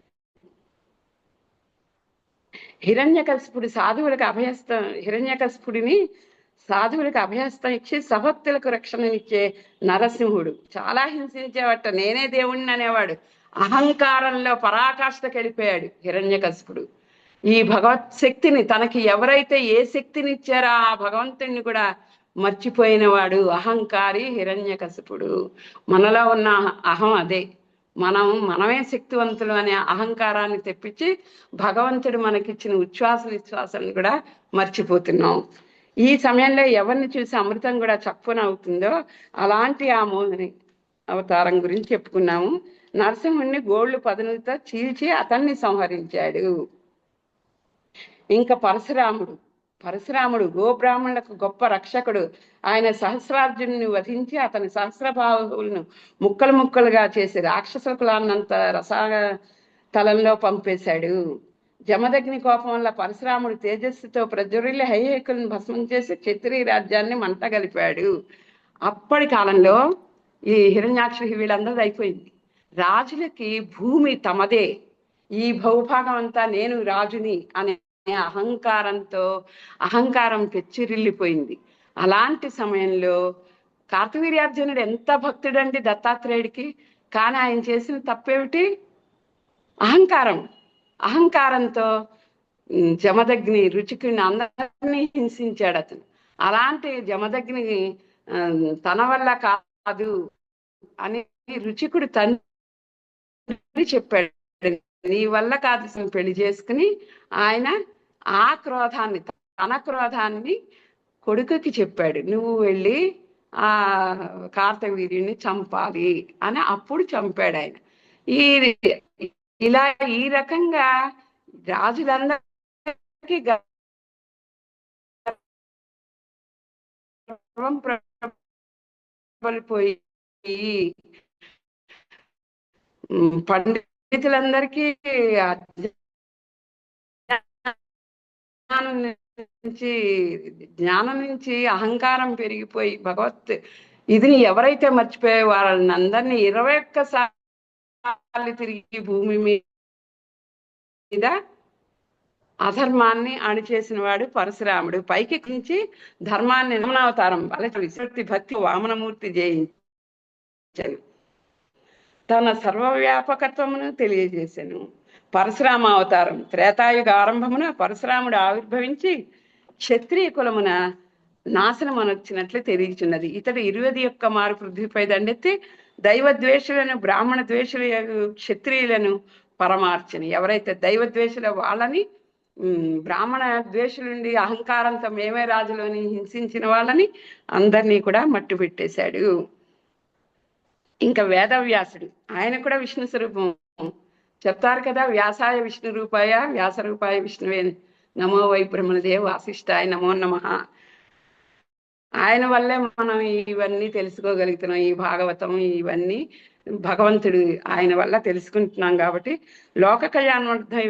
సాధువులకు అభయస్తం ఇచ్చి సభక్తులకు రక్షణనిచ్చే నరసింహుడు. చాలా హింసించేవట. నేనే దేవుణ్ణి అనేవాడు. అహంకారంలో పరాకాష్ఠకి వెళ్ళిపోయాడు హిరణ్యకశిపుడు. ఈ భగవత్ శక్తిని, తనకి ఎవరైతే ఏ శక్తిని ఇచ్చారో ఆ భగవంతుడిని కూడా మర్చిపోయిన వాడు అహంకారి హిరణ్యకశిపుడు. మనలో ఉన్న అహం అదే. మనమే శక్తివంతులు అనే అహంకారాన్ని తెప్పించి భగవంతుడు మనకిచ్చిన నిశ్వాసాలను కూడా మర్చిపోతున్నాం. ఈ సమయంలో ఎవరిని చూసి అమృతం కూడా చప్పున అవుతుందో అలాంటి ఆ మోహిని అవతారం గురించి చెప్పుకున్నాము. నరసింహుణ్ణి గోళ్ళు పదునుతో చీల్చి అతన్ని సంహరించాడు. ఇంకా పరశురాముడు గోబ్రాహ్మణులకు గొప్ప రక్షకుడు. ఆయన సహస్రార్జునుని వధించి అతని సహస్రబాహువులను ముక్కలు ముక్కలుగా చేసి రాక్షస కులాన్నంత తలంలో పంపేశాడు. జమదగ్ని కోపం వల్ల పరశురాముడు తేజస్సుతో ప్రజ్వరిల్లి హైహేకులను భస్మం చేసి క్షత్రియ రాజ్యాన్ని మంటగలిపాడు. అప్పటి కాలంలో ఈ హిరణ్యాక్షుడికి వీళ్ళందరిది అయిపోయింది. రాజులకి భూమి తమదే, ఈ భూభాగం అంతా నేను రాజుని అనే అహంకారం పెచ్చిరిల్లిపోయింది. అలాంటి సమయంలో కార్తవీర్యార్జునుడు ఎంత భక్తుడండి దత్తాత్రేయుడికి. కానీ ఆయన చేసిన తప్పేమిటి? అహంకారంతో జమదగ్ని రుచికుని అందరినీ హింసించాడు అతను. అలాంటి జమదగ్ని తన వల్ల కాదు అని రుచికుడు తండ్రి చెప్పాడు. నీ వల్ల కాదు పెళ్లి చేసుకుని ఆయన తన క్రోధాన్ని కొడుకుకి చెప్పాడు. నువ్వు వెళ్ళి ఆ కార్తవీర్యుని చంపాలి అని. అప్పుడు చంపాడు ఆయన. ఈ రకంగా రాజులందరికీ గర్వం ప్రబలిపోయి పండితులందరికీ జ్ఞానం నుంచి అహంకారం పెరిగిపోయి భగవత్ ఇది ఎవరైతే మర్చిపోయే వాళ్ళని అందరినీ 21 సార్లు తిరిగి భూమి మీద అధర్మాన్ని అణిచేసిన వాడు పరశురాముడు. పైకి నుంచి ధర్మాన్ని నమనావతారం విశక్తి భక్తి వామనమూర్తి జయించాను. తన సర్వవ్యాపకత్వమును తెలియజేశాను. పరశురామ అవతారం త్రేతాయుగ ఆరంభమున పరశురాముడు ఆవిర్భవించి క్షత్రియ కులమున నాశనమనొచ్చినట్లు తెలియచున్నది. ఇతడు 21 మారు పృథ్వీపై దండెత్తి దైవద్వేషులను బ్రాహ్మణ ద్వేషుల క్షత్రియులను పరమార్చని. ఎవరైతే దైవద్వేషుల వాళ్ళని బ్రాహ్మణ ద్వేషులుండి అహంకారంతో మేమే రాజులని హింసించిన వాళ్ళని అందరినీ కూడా మట్టు పెట్టేశాడు. ఇంకా వేదవ్యాసుడు ఆయన కూడా విష్ణు స్వరూపం. చెప్తారు కదా, వ్యాసాయ విష్ణు రూపాయ వ్యాస రూపాయ విష్ణువే నమో వై బ్రహ్మదేవ్ వాసిష్ఠాయ నమో నమః. ఆయన వల్లే మనం ఇవన్నీ తెలుసుకోగలుగుతున్నాం. ఈ భాగవతం ఇవన్నీ భగవంతుడు ఆయన వల్ల తెలుసుకుంటున్నాం. కాబట్టి లోక కళ్యాణార్థం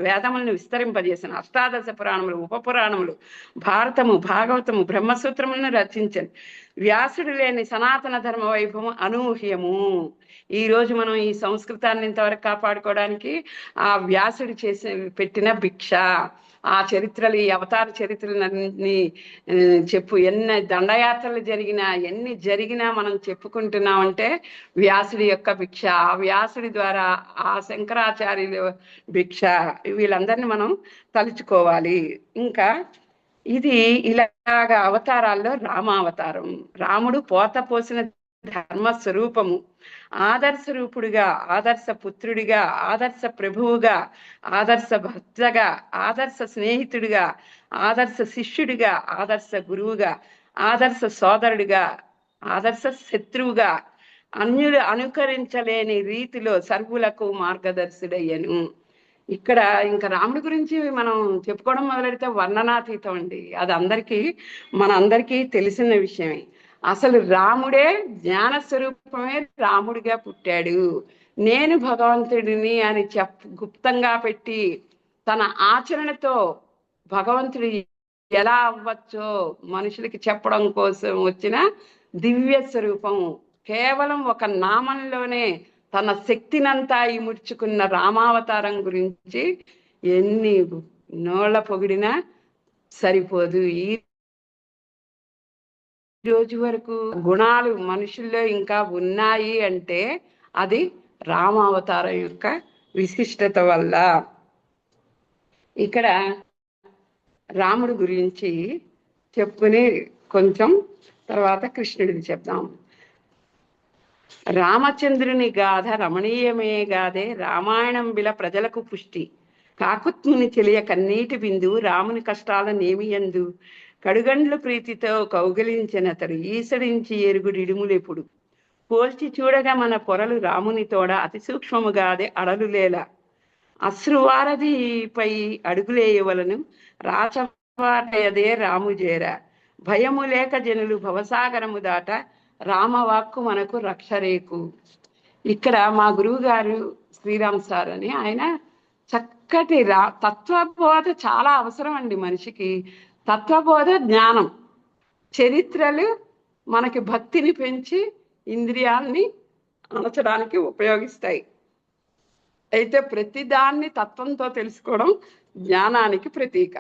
వేదములను విస్తరింపజేసిన అష్టాదశ పురాణములు, ఉపపురాణములు, భారతము, భాగవతము, బ్రహ్మసూత్రములను రచించను. వ్యాసుడు లేని సనాతన ధర్మ వైభవం అనూహ్యము. ఈ రోజు మనం ఈ సంస్కృతాన్ని ఇంతవరకు కాపాడుకోవడానికి ఆ వ్యాసుడు పెట్టిన భిక్ష. ఆ చరిత్రలు, ఈ అవతార చరిత్రలన్నీ చెప్పు. ఎన్ని దండయాత్రలు జరిగినా, ఎన్ని జరిగినా మనం చెప్పుకుంటున్నామంటే వ్యాసుడి యొక్క భిక్ష. ఆ వ్యాసుడి ద్వారా ఆ శంకరాచార్యుల భిక్ష. వీళ్ళందరినీ మనం తలుచుకోవాలి. ఇంకా ఇది ఇలాగా అవతారాల్లో రామావతారం. రాముడు పోత పోసిన ధర్మ స్వరూపము. ఆదర్శ రూపుడిగా, ఆదర్శ పుత్రుడిగా, ఆదర్శ ప్రభువుగా, ఆదర్శ భర్తగా, ఆదర్శ స్నేహితుడిగా, ఆదర్శ శిష్యుడిగా, ఆదర్శ గురువుగా, ఆదర్శ సోదరుడిగా, ఆదర్శ శత్రువుగా, అన్యులు అనుకరించలేని రీతిలో సర్వులకు మార్గదర్శుడయ్యను. ఇక్కడ ఇంకా రాముడి గురించి మనం చెప్పుకోవడం మొదలెడితే వర్ణనాతీతం అండి. అది మనందరికీ తెలిసిన విషయమే. అసలు రాముడే జ్ఞాన స్వరూపమే రాముడిగా పుట్టాడు. నేను భగవంతుడిని అని గుప్తంగా పెట్టి తన ఆచరణతో భగవంతుడు ఎలా అవ్వచ్చో మనుషులకి చెప్పడం కోసం వచ్చిన దివ్య స్వరూపం. కేవలం ఒక నామంలోనే తన శక్తినంతా ఇముడ్చుకున్న రామావతారం గురించి ఎన్ని నోళ్ళ పొగిడినా సరిపోదు. ఈ రోజు వరకు గుణాలు మనుషుల్లో ఇంకా ఉన్నాయి అంటే అది రామావతారం యొక్క విశిష్టత వల్ల. ఇక్కడ రాముడి గురించి చెప్పుకుని కొంచెం తర్వాత కృష్ణుడిది చెప్దాం. రామచంద్రుని గాథ రమణీయమే గాదే రామాయణం బిల ప్రజలకు పుష్టి. కాకుత్ముని చెలియ కన్నీటి బిందు రాముని కష్టాల నేమియందు కడుగండ్లు ప్రీతితో కౌగిలించినతడు ఈసడించి ఎరుగుడిడుములెప్పుడు. పోల్చి చూడగా మన పొరలు రాముని తోడ అతి సూక్ష్మముగాదే అడలులేల. అశ్రువారధిపై అడుగులేయవలను రాచవాటయదే రాముజేర. భయము లేక జనులు భవసాగరము దాట రామవాక్కు మనకు రక్షరేకు. ఇక్కడ మా గురువు గారు శ్రీరామ్ సార్ అని ఆయన చక్కటి తత్వబోధ చాలా అవసరం అండి మనిషికి. తత్వబోధ, జ్ఞానం, చరిత్రలు మనకి భక్తిని పెంచి ఇంద్రియాల్ని అణచడానికి ఉపయోగిస్తాయి. అయితే ప్రతిదాన్ని తత్వంతో తెలుసుకోవడం జ్ఞానానికి ప్రతీక.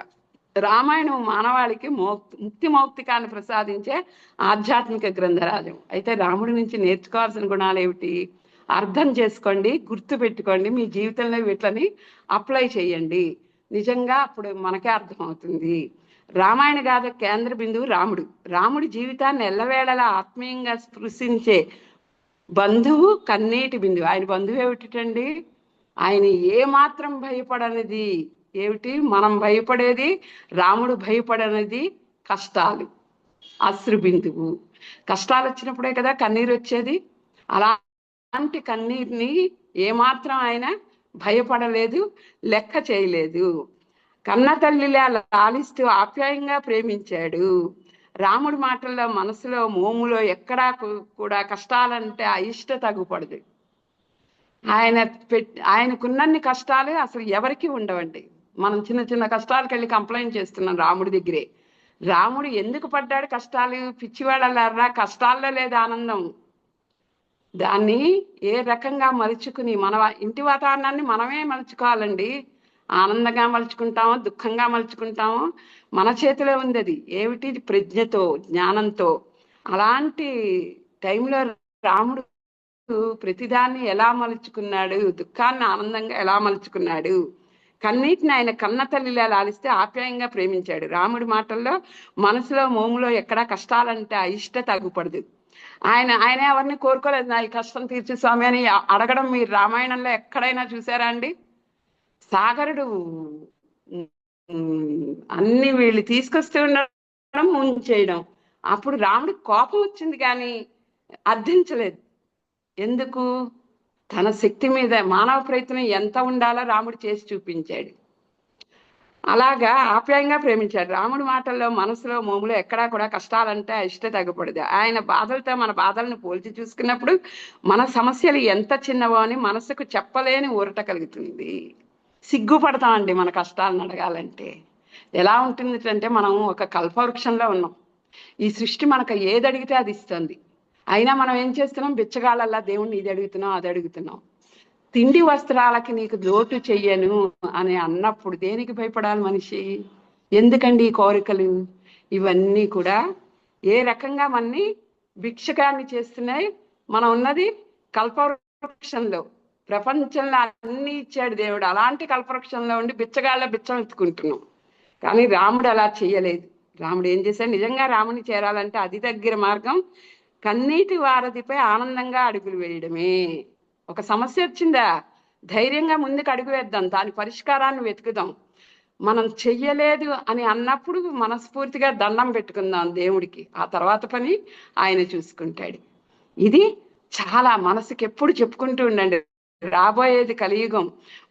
రామాయణం మానవాళికి ముక్తి మౌక్తికాన్ని ప్రసాదించే ఆధ్యాత్మిక గ్రంథరాజం. అయితే రాముడి నుంచి నేర్చుకోవాల్సిన గుణాలు ఏమిటి? అర్థం చేసుకోండి, గుర్తు పెట్టుకోండి, మీ జీవితంలో వీటిని అప్లై చేయండి. నిజంగా అప్పుడు మనకే అర్థమవుతుంది. రామాయణ గాథ కేంద్ర బిందువు రాముడు. రాముడి జీవితాన్ని ఎల్లవేళలా ఆత్మీయంగా స్పృశించే బంధువు కన్నీటి బిందువు. ఆయన బంధువు ఏమిటండి? ఆయన ఏమాత్రం భయపడనిది ఏమిటి? మనం భయపడేది. రాముడు భయపడనిది కష్టాలు, అశ్రు బిందువు. కష్టాలు వచ్చినప్పుడే కదా కన్నీరు వచ్చేది. అలాంటి కన్నీరుని ఏమాత్రం ఆయన భయపడలేదు, లెక్క చేయలేదు. కన్న తల్లిలా లాలిస్తూ ఆప్యాయంగా ప్రేమించాడు. రాముడి మాటల్లో, మనసులో, మోములో ఎక్కడా కూడా కష్టాలంటే అయిష్ట తగ్గుపడదు. ఆయనకున్నన్ని కష్టాలు అసలు ఎవరికి ఉండవండి. మనం చిన్న చిన్న కష్టాలకు వెళ్ళి కంప్లైంట్ చేస్తున్నాం రాముడి దగ్గరే. రాముడు ఎందుకు పడ్డాడు కష్టాలు? పిచ్చివాళ్ళలారా, కష్టాల్లో లేదు ఆనందం. దాన్ని ఏ రకంగా మలుచుకుని మన ఇంటి వాతావరణాన్ని మనమే మలుచుకోవాలండి. ఆనందంగా మలుచుకుంటామో దుఃఖంగా మలుచుకుంటామో మన చేతిలో ఉంది. అది ఏమిటి? ప్రజ్ఞతో, జ్ఞానంతో. అలాంటి టైంలో రాముడు ప్రతిదాన్ని ఎలా మలుచుకున్నాడు? దుఃఖాన్ని ఆనందంగా ఎలా మలుచుకున్నాడు? కన్నీటిని ఆయన కన్న తల్లిలా లాలిస్తే ఆప్యాయంగా ప్రేమించాడు. రాముడి మాటల్లో, మనసులో, మోములో ఎక్కడా కష్టాలంటే అయిష్ట తగ్గుపడదు. ఆయన ఎవరిని కోరుకోలేదు నా ఈ కష్టం తీర్చు స్వామి అని అడగడం మీరు రామాయణంలో ఎక్కడైనా చూసారా అండి? సాగరుడు అన్ని వీళ్ళు తీసుకొస్తూ ఉండడం, ఉంచేయడం. అప్పుడు రాముడికి కోపం వచ్చింది కానీ అర్థించలేదు. ఎందుకు? తన శక్తి మీద మానవ ప్రయత్నం ఎంత ఉండాలో రాముడు చేసి చూపించాడు. అలాగా ఆప్యాయంగా ప్రేమించాడు. రాముడి మాటల్లో, మనసులో, మోములో ఎక్కడా కూడా కష్టాలంటే ఇష్ట తగ్గకూడదు. ఆయన బాధలతో మన బాధలను పోల్చి చూసుకున్నప్పుడు మన సమస్యలు ఎంత చిన్నవో అని మనసుకు చెప్పలేని ఊరట కలుగుతుంది. సిగ్గుపడతామండి మన కష్టాలను అడగాలంటే. ఎలా ఉంటుంది అంటే, మనం ఒక కల్పవృక్షంలో ఉన్నాం. ఈ సృష్టి మనకు ఏది అడిగితే అది ఇస్తుంది. అయినా మనం ఏం చేస్తున్నాం? బిచ్చగాళ్ళల్లా దేవుణ్ణి ఇది అడుగుతున్నాం, అది అడుగుతున్నాం. తిండి వస్త్రాలకి నీకు లోటు చెయ్యను అని అన్నప్పుడు దేనికి భయపడాలి మనిషి? ఎందుకండి ఈ కోరికలు? ఇవన్నీ కూడా ఏ రకంగా మనని భిక్షగాన్ని చేస్తున్నాయి? మనం ఉన్నది కల్పవృక్షంలో. ప్రపంచంలో అన్ని ఇచ్చాడు దేవుడు. అలాంటి కల్పవృక్షంలో ఉండి బిచ్చగాళ్ళ బిచ్చం ఎత్తుకుంటున్నాం. కానీ రాముడు అలా చేయలేదు. రాముడు ఏం చేశాడు? నిజంగా రాముని చేరాలంటే అతి దగ్గర మార్గం కన్నీటి వారధిపై ఆనందంగా అడుగులు వేయడమే. ఒక సమస్య వచ్చిందా, ధైర్యంగా ముందుకు అడుగు వేద్దాం, దాని పరిష్కారాన్ని వెతుకుదాం. మనం చెయ్యలేదు అని అన్నప్పుడు మనస్ఫూర్తిగా దండం పెట్టుకుందాం దేవుడికి. ఆ తర్వాత పని ఆయన చూసుకుంటాడు. ఇది చాలా మనసుకి ఎప్పుడు చెప్పుకుంటూ ఉండండి. రాబోయేది కలియుగం.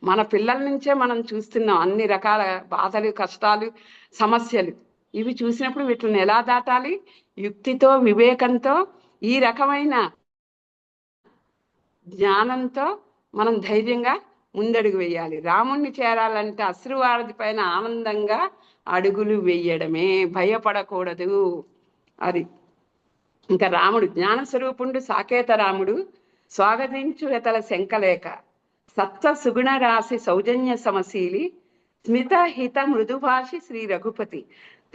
మన పిల్లల నుంచే మనం చూస్తున్నాం అన్ని రకాల బాధలు, కష్టాలు, సమస్యలు. ఇవి చూసినప్పుడు వీటిని ఎలా దాటాలి? యుక్తితో, వివేకంతో, ఈ రకమైన జ్ఞానంతో మనం ధైర్యంగా ముందడుగు వేయాలి. రాముణ్ణి చేరాలంటే అశ్రువారధి పైన ఆనందంగా అడుగులు వేయడమే, భయపడకూడదు. అది ఇంకా రాముడు జ్ఞానస్వరూపుండు సాకేత రాముడు స్వాగతించు వెతల శంకలేక సత్వ సుగుణ రాశి సౌజన్య సమశీలి స్మిత హిత మృదుభాషి శ్రీ రఘుపతి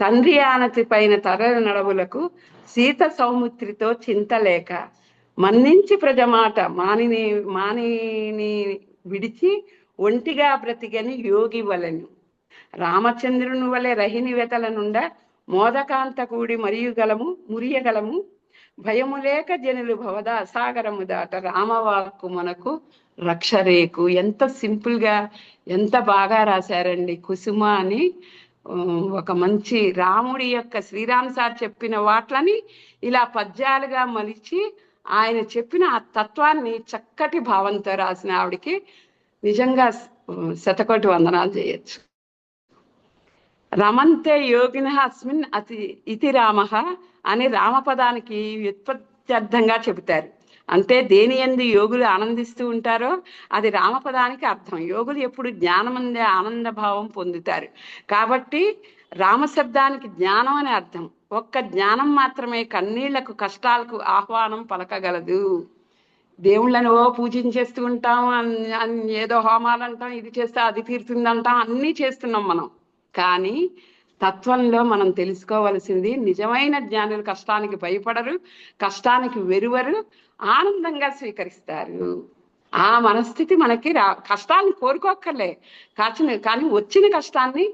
తండ్రి ఆనతి పైన తరల నడవులకు సీత సౌముత్రితో చింతలేక మన్నించి ప్రజమాట మానిని విడిచి ఒంటిగా బ్రతిగని యోగి వలెను రామచంద్రుని వలె రహిని వెతల నుండ మోదకాంత కూడి మురియగలము భయము లేక జనులు భవద సాగరము దాట రామవాక్కు మనకు రక్షరేకు. ఎంత సింపుల్ గా, ఎంత బాగా రాశారండి. కుసుమ అని ఒక మంచి రాముడి యొక్క శ్రీరామ్ సార్ చెప్పిన వాట్లని ఇలా పద్యాలుగా మలిచి ఆయన చెప్పిన ఆ తత్వాన్ని చక్కటి భావంతో రాసిన ఆవిడికి నిజంగా శతకోటి వందనాలు చేయొచ్చు. రమంతే యోగిన అస్మిన్ ఇతి రామ అని రామపదానికి వ్యుత్పత్త్యర్థంగా చెబుతారు. అంటే దేని యందు యోగులు ఆనందిస్తూ ఉంటారో అది రామపదానికి అర్థం. యోగులు ఎప్పుడు జ్ఞానమందే ఆనంద భావం పొందుతారు. కాబట్టి రామశబ్దానికి జ్ఞానం అని అర్థం. ఒక్క జ్ఞానం మాత్రమే కన్నీళ్లకు, కష్టాలకు ఆహ్వానం పలకగలదు. దేవుళ్ళని పూజించేస్తూ ఉంటాం, ఏదో హోమాలు అంటాం, ఇది చేస్తే అది తీరుతుందంటాం, అన్నీ చేస్తున్నాం మనం. కానీ తత్వంలో మనం తెలుసుకోవలసింది, నిజమైన జ్ఞానులు కష్టానికి భయపడరు, కష్టానికి వెరువరు, ఆనందంగా స్వీకరిస్తారు. ఆ మనస్థితి మనకి కష్టాన్ని కోరుకోక్కర్లే, కానీ వచ్చిన కష్టాన్ని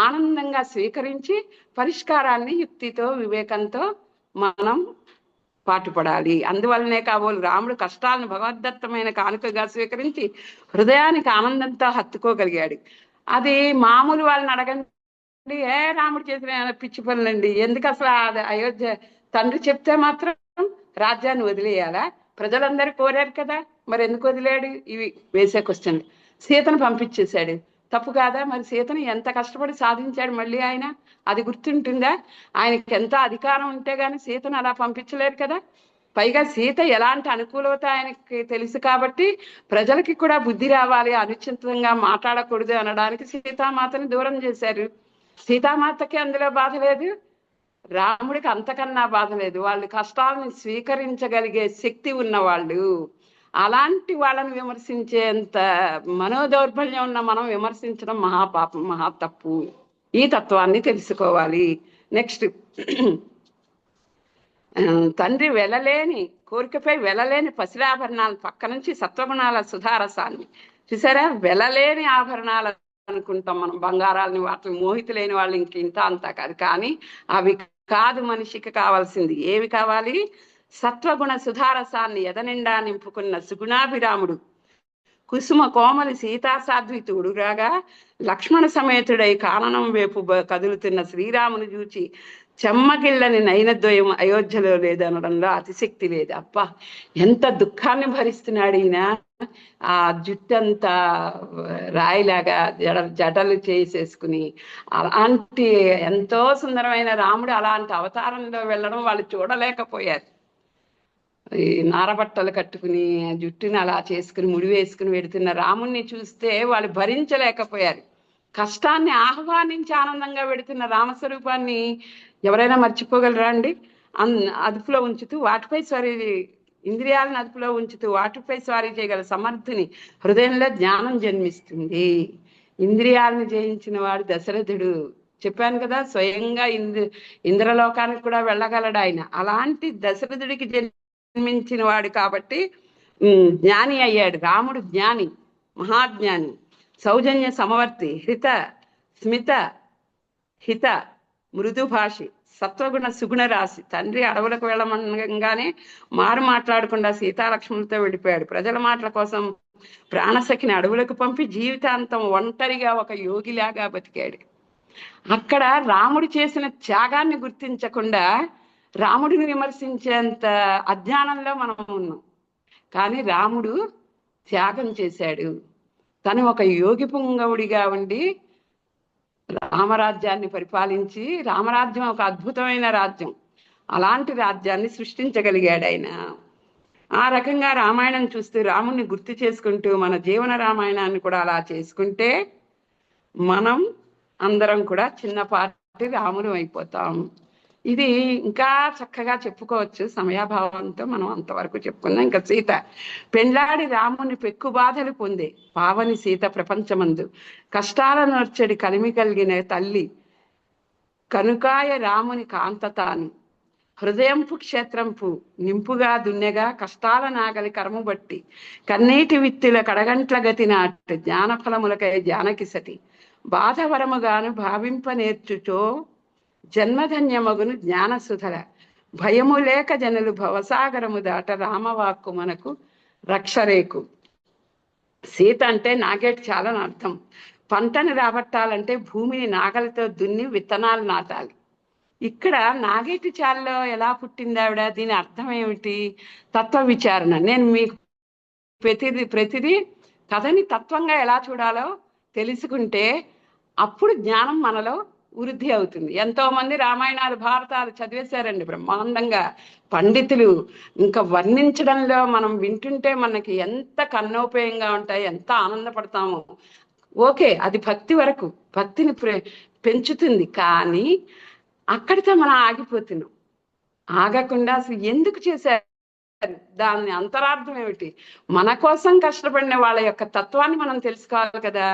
ఆనందంగా స్వీకరించి పరిష్కారాన్ని యుక్తితో, వివేకంతో మనం పాటుపడాలి. అందువల్లనే కాబోలు రాముడు కష్టాలను భగవద్దత్తమైన కానుకగా స్వీకరించి హృదయానికి ఆనందంతో హత్తుకోగలిగాడు. అది మామూలు వాళ్ళని అడగండి, రాముడు చేసిన పిచ్చి పనులండి, ఎందుకు అసలు అయోధ్య తండ్రి చెప్తే మాత్రం రాజ్యాన్ని వదిలేయాలా? ప్రజలందరూ కోరారు కదా, మరి ఎందుకు వదిలేడు? ఇవి వేసే క్వశ్చన్. సీతను పంపించేశాడు, తప్పు కాదా? మరి సీతను ఎంత కష్టపడి సాధించాడు మళ్ళీ ఆయన, అది గుర్తుంటుందా? ఆయనకి ఎంత అధికారం ఉంటే గాని సీతను అలా పంపించలేరు కదా. పైగా సీత ఎలాంటి అనుకూలత ఆయనకి తెలుసు కాబట్టి ప్రజలకి కూడా బుద్ధి రావాలి, అనుచితంగా మాట్లాడకూడదు అనడానికి సీతామాతని దూరం చేశారు. సీతామాతకి అందులో బాధ లేదు, రాముడికి అంతకన్నా బాధ లేదు. వాళ్ళు కష్టాలను స్వీకరించగలిగే శక్తి ఉన్నవాళ్ళు. అలాంటి వాళ్ళని విమర్శించేంత మనోదౌర్బల్యం ఉన్న మనం విమర్శించడం మహాపాపం, మహా తప్పు. ఈ తత్వాన్ని తెలుసుకోవాలి. నెక్స్ట్, తండ్రి వెళ్ళలేని కోరికపై వెళ్ళలేని పసిరాభరణాల పక్క నుంచి సత్వగుణాల సుధారసాన్ని చూసారా. వెళ్ళలేని ఆభరణాలు అనుకుంటాం మనం, బంగారాలని, వాటిని మోహితులేని వాళ్ళు ఇంక ఇంత అంతా కాదు. కానీ అవి కాదు మనిషికి కావాల్సింది. ఏవి కావాలి? సత్వగుణ సుధారసాన్ని ఎదనిండా నింపుకున్న సుగుణాభిరాముడు కుసుమ కోమలి సీతా సాధ్వితుడు రాగా లక్ష్మణ సమేతుడై కాననం వైపు కదులుతున్న శ్రీరాముని చూచి చెమ్మగిళ్ళని నయనద్వయం అయోధ్యలో లేదనడంలో అతిశక్తి లేదు. అప్ప ఎంత దుఃఖాన్ని భరిస్తున్నాడు ఈయన. ఆ జుట్టంతా రాయిలాగా జడలు చేసేసుకుని అలాంటి ఎంతో సుందరమైన రాముడు అలాంటి అవతారంలో వెళ్ళడం వాళ్ళు చూడలేకపోయారు. ఈ నారబట్టలు కట్టుకుని జుట్టుని అలా చేసుకుని ముడి వేసుకుని వెడుతున్న రాముణ్ణి చూస్తే వాళ్ళు భరించలేకపోయారు. కష్టాన్ని ఆహ్వానించి ఆనందంగా పెడుతున్న రామస్వరూపాన్ని ఎవరైనా మర్చిపోగలరా అండి? అదుపులో ఉంచుతూ వాటిపై స్వారీ, ఇంద్రియాలను అదుపులో ఉంచుతూ వాటిపై స్వారీ చేయగల సమర్థుని హృదయంలో జ్ఞానం జన్మిస్తుంది. ఇంద్రియాలను జయించిన వాడు దశరథుడు. చెప్పాను కదా, స్వయంగా ఇంద్రలోకానికి కూడా వెళ్ళగలడు ఆయన. అలాంటి దశరథుడికి జన్మించిన వాడు కాబట్టి జ్ఞాని అయ్యాడు. రాముడు జ్ఞాని, మహాజ్ఞాని, సౌజన్య సమవర్తి, హిత స్మిత హిత మృదు భాషి, సత్వగుణ సుగుణ రాశి. తండ్రి అడవులకు వెళ్ళమనగానే మారు మాట్లాడకుండా సీతాలక్ష్మణులతో వెళ్ళిపోయాడు. ప్రజల మాటల కోసం ప్రాణసఖిని అడవులకు పంపి జీవితాంతం ఒంటరిగా ఒక యోగిలాగా బతికాడు. అక్కడ రాముడు చేసిన త్యాగాన్ని గుర్తించకుండా రాముడిని విమర్శించేంత అజ్ఞానంలో మనం ఉన్నాం. కానీ రాముడు త్యాగం చేశాడు. తను ఒక యోగి పుంగవుడిగా ఉండి రామరాజ్యాన్ని పరిపాలించి, రామరాజ్యం ఒక అద్భుతమైన రాజ్యం, అలాంటి రాజ్యాన్ని సృష్టించగలిగాడు ఆయన. ఆ రకంగా రామాయణం చూస్తూ రాముడిని గుర్తు చేసుకుంటూ మన జీవన రామాయణాన్ని కూడా అలా చేసుకుంటే మనం అందరం కూడా చిన్నపాటి రాములు అయిపోతాం. ఇది ఇంకా చక్కగా చెప్పుకోవచ్చు, సమయాభావంతో మనం అంతవరకు చెప్పుకున్నాం. ఇంకా సీత పెండ్లాడి రాముని పెక్కు బాధలు పొందే పావని సీత ప్రపంచమందు కష్టాల నొర్చడి కలిమి కలిగిన తల్లి కనుకాయ రాముని కాంతతాను హృదయంపు క్షేత్రంపు నింపుగా దున్నెగా కష్టాల నాగలి కరము బట్టి కన్నీటి విత్తుల కడగంట్ల గతి నాటు జ్ఞానఫలములకై జానకి సతి బాధవరముగాను భావింప నేర్చుచో జన్మధన్యమగును జ్ఞానసుధల భయము లేక జనులు భవసాగరము దాట రామవాక్కు మనకు రక్షరేకు. సీత అంటే నాగేటి చాలా అర్థం. పంటను రాబట్టాలంటే భూమిని నాగలితో దున్ని విత్తనాలు నాటాలి. ఇక్కడ నాగేటి చాలలో ఎలా పుట్టింది ఆవిడ? దీని అర్థం ఏమిటి? తత్వ విచారణ. నేను మీకు ప్రతిదీ కథని తత్వంగా ఎలా చూడాలో తెలుసుకుంటే అప్పుడు జ్ఞానం మనలో వృద్ధి అవుతుంది. ఎంతో మంది రామాయణాలు భారతాలు చదివేశారండి బ్రహ్మాండంగా పండితులు. ఇంకా వర్ణించడంలో మనం వింటుంటే మనకి ఎంత కన్నోపేయంగా ఉంటాయి, ఎంత ఆనందపడతాము. ఓకే, అది భక్తి వరకు, భక్తిని పెంచుతుంది. కానీ అక్కడితో మనం ఆగిపోతున్నాం. ఆగకుండా అసలు ఎందుకు చేశారు, దాని అంతరార్థం ఏమిటి, మన కోసం కష్టపడిన వాళ్ళ యొక్క తత్వాన్ని మనం తెలుసుకోవాలి కదా.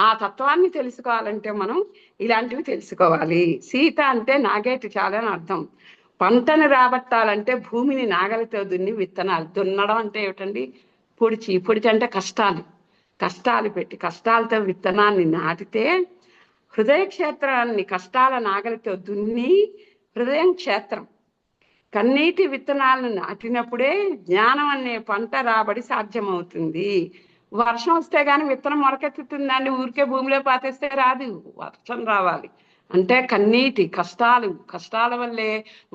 ఆ తత్వాన్ని తెలుసుకోవాలంటే మనం ఇలాంటివి తెలుసుకోవాలి. సీత అంటే నాగేటి చాలా అర్థం. పంటను రాబట్టాలంటే భూమిని నాగలితో దున్ని విత్తనాలు. దున్నడం అంటే ఏమిటండి? పొడిచి అంటే కష్టాలు పెట్టి కష్టాలతో విత్తనాన్ని నాటితే హృదయ క్షేత్రాన్ని కష్టాల నాగలితో దున్ని హృదయం క్షేత్రం కన్నీటి విత్తనాలను నాటినప్పుడే జ్ఞానం అనే పంట రాబడి సాధ్యమవుతుంది. వర్షం వస్తే గాని విత్తనం మొలకెత్తుతుందండి, ఊరికే భూమిలో పాతేస్తే రాదు. వర్షం రావాలి అంటే కన్నీటి కష్టాల వల్లే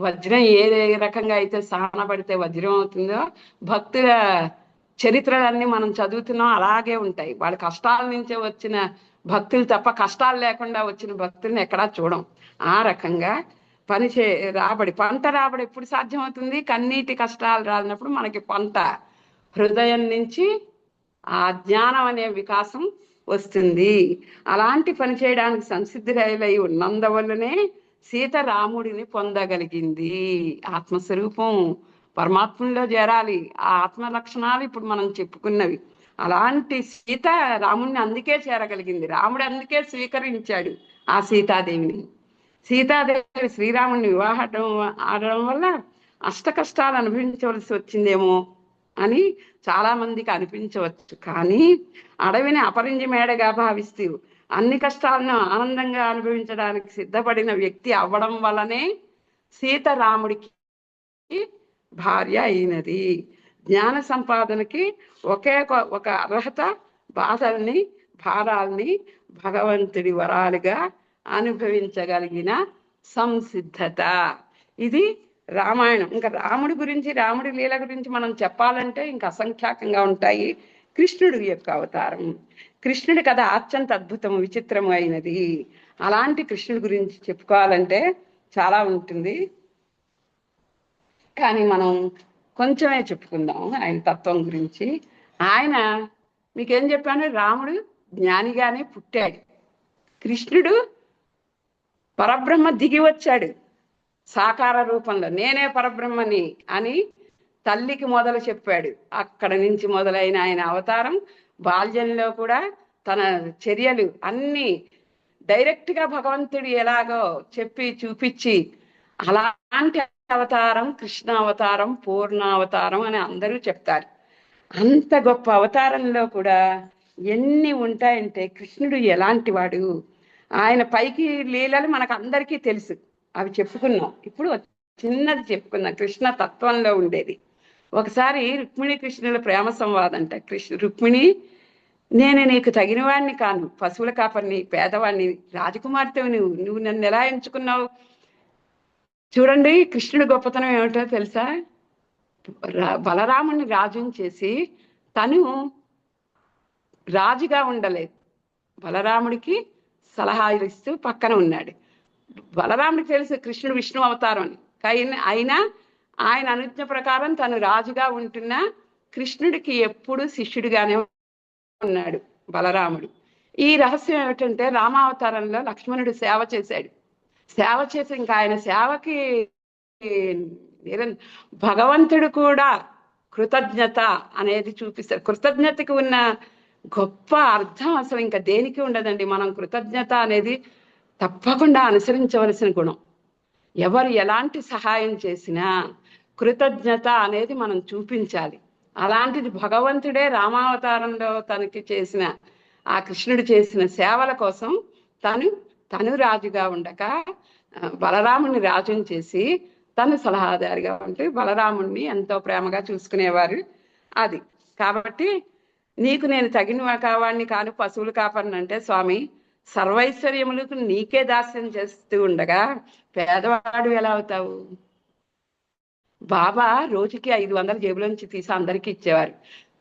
వజ్రం ఏ రకంగా అయితే సానబడితే వజ్రం అవుతుందో భక్తుల చరిత్రలన్నీ మనం చదువుతున్నాం, అలాగే ఉంటాయి. వాళ్ళ కష్టాల నుంచే వచ్చిన భక్తులు తప్ప కష్టాలు లేకుండా వచ్చిన భక్తుల్ని ఎక్కడా చూడం. ఆ రకంగా పంట రాబడి ఎప్పుడు సాధ్యమవుతుంది? కన్నీటి కష్టాలు రాలినప్పుడు మనకి పంట హృదయం నుంచి ఆ జ్ఞానం అనే వికాసం వస్తుంది. అలాంటి పని చేయడానికి సంసిద్ధులై ఉన్నందువల్లనే సీత రాముడిని పొందగలిగింది. ఆత్మస్వరూపం పరమాత్మలో చేరాలి. ఆ ఆత్మ లక్షణాలు ఇప్పుడు మనం చెప్పుకున్నవి. అలాంటి సీత రాముడిని అందుకే చేరగలిగింది. రాముడు అందుకే స్వీకరించాడు ఆ సీతాదేవిని. సీతాదేవి శ్రీరాముడిని వివాహం ఆడడం వల్ల అష్ట కష్టాలు అనుభవించవలసి వచ్చిందేమో అని చాలా మందికి అనిపించవచ్చు. కానీ అడవిని అపరించి మేడగా భావిస్తూ అన్ని కష్టాలను ఆనందంగా అనుభవించడానికి సిద్ధపడిన వ్యక్తి అవ్వడం వల్లనే సీత రాముడికి భార్య అయినది. జ్ఞాన సంపాదనకి ఒకే ఒక అర్హత, బాధల్ని భారాల్ని భగవంతుడి వరాలుగా అనుభవించగలిగిన సంసిద్ధత. ఇది రామాయణం. ఇంకా రాముడి గురించి, రాముడి లీల గురించి మనం చెప్పాలంటే ఇంకా అసంఖ్యాకంగా ఉంటాయి. కృష్ణుడి యొక్క అవతారం, కృష్ణుడి కథ అత్యంత అద్భుతము, విచిత్రము అయినది. అలాంటి కృష్ణుడి గురించి చెప్పుకోవాలంటే చాలా ఉంటుంది, కానీ మనం కొంచెమే చెప్పుకుందాం ఆయన తత్వం గురించి. ఆయన మీకేం చెప్పాను, రాముడు జ్ఞానిగానే పుట్టాడు, కృష్ణుడు పరబ్రహ్మ దిగి వచ్చాడు సాకార రూపంలో, నేనే పరబ్రహ్మని అని తల్లికి మొదలు చెప్పాడు. అక్కడ నుంచి మొదలైన ఆయన అవతారం బాల్యంలో కూడా తన చర్యలు అన్ని డైరెక్ట్గా భగవంతుడు ఎలాగో చెప్పి చూపించి, అలాంటి అవతారం కృష్ణ అవతారం, పూర్ణావతారం అని అందరూ చెప్తారు. అంత గొప్ప అవతారంలో కూడా ఎన్ని ఉంటాయంటే కృష్ణుడు ఎలాంటి వాడు, ఆయన పైకి లీలలు మనకు అందరికీ తెలుసు, అవి చెప్పుకున్నాం. ఇప్పుడు చిన్నది చెప్పుకుందాం, కృష్ణ తత్వంలో ఉండేది. ఒకసారి రుక్మిణి కృష్ణుల ప్రేమ సంవాదం అంట. రుక్మిణి, నేను నీకు తగిన వాడిని కాను, పశువుల కాపరిని, పేదవాడిని, రాజకుమార్తెవు నువ్వు నన్ను ఎలా ఎంచుకున్నావు? చూడండి కృష్ణుడి గొప్పతనం ఏమిటో తెలుసా? బలరాముని రాజుని చేసి తను రాజుగా ఉండలేదు, బలరాముడికి సలహాలు ఇస్తూ పక్కన ఉన్నాడు. బలరాముడికి తెలుసు కృష్ణుడు విష్ణు అవతారం అని, అయినా ఆయన అనుజ్ఞ ప్రకారం తను రాజుగా ఉంటున్న కృష్ణుడికి ఎప్పుడు శిష్యుడిగానే ఉన్నాడు బలరాముడు. ఈ రహస్యం ఏమిటంటే, రామావతారంలో లక్ష్మణుడు సేవ చేశాడు. సేవ చేసి ఇంకా ఆయన సేవకి భగవంతుడు కూడా కృతజ్ఞత అనేది చూపిస్తాడు. కృతజ్ఞతకి ఉన్న గొప్ప అర్థం అసలు ఇంకా దేనికి ఉండదండి. మనం కృతజ్ఞత అనేది తప్పకుండా అనుసరించవలసిన గుణం. ఎవరు ఎలాంటి సహాయం చేసినా కృతజ్ఞత అనేది మనం చూపించాలి. అలాంటిది భగవంతుడే రామావతారంలో తనకి చేసిన, ఆ కృష్ణుడు చేసిన సేవల కోసం తను రాజుగా ఉండక బలరాముని రాజుని చేసి తను సలహాదారిగా ఉంటే బలరాముణ్ణి ఎంతో ప్రేమగా చూసుకునేవారు. అది కాబట్టి నీకు నేను తగిన కావాడిని కాను, పశువులు కాపరిని అంటే, స్వామి సర్వైశ్వర్యములకు నీకే దాస్యం చేస్తూ ఉండగా పేదవాడు ఎలా అవుతావు? బాబా రోజుకి 500 జేబులోంచి తీసి అందరికి ఇచ్చేవారు.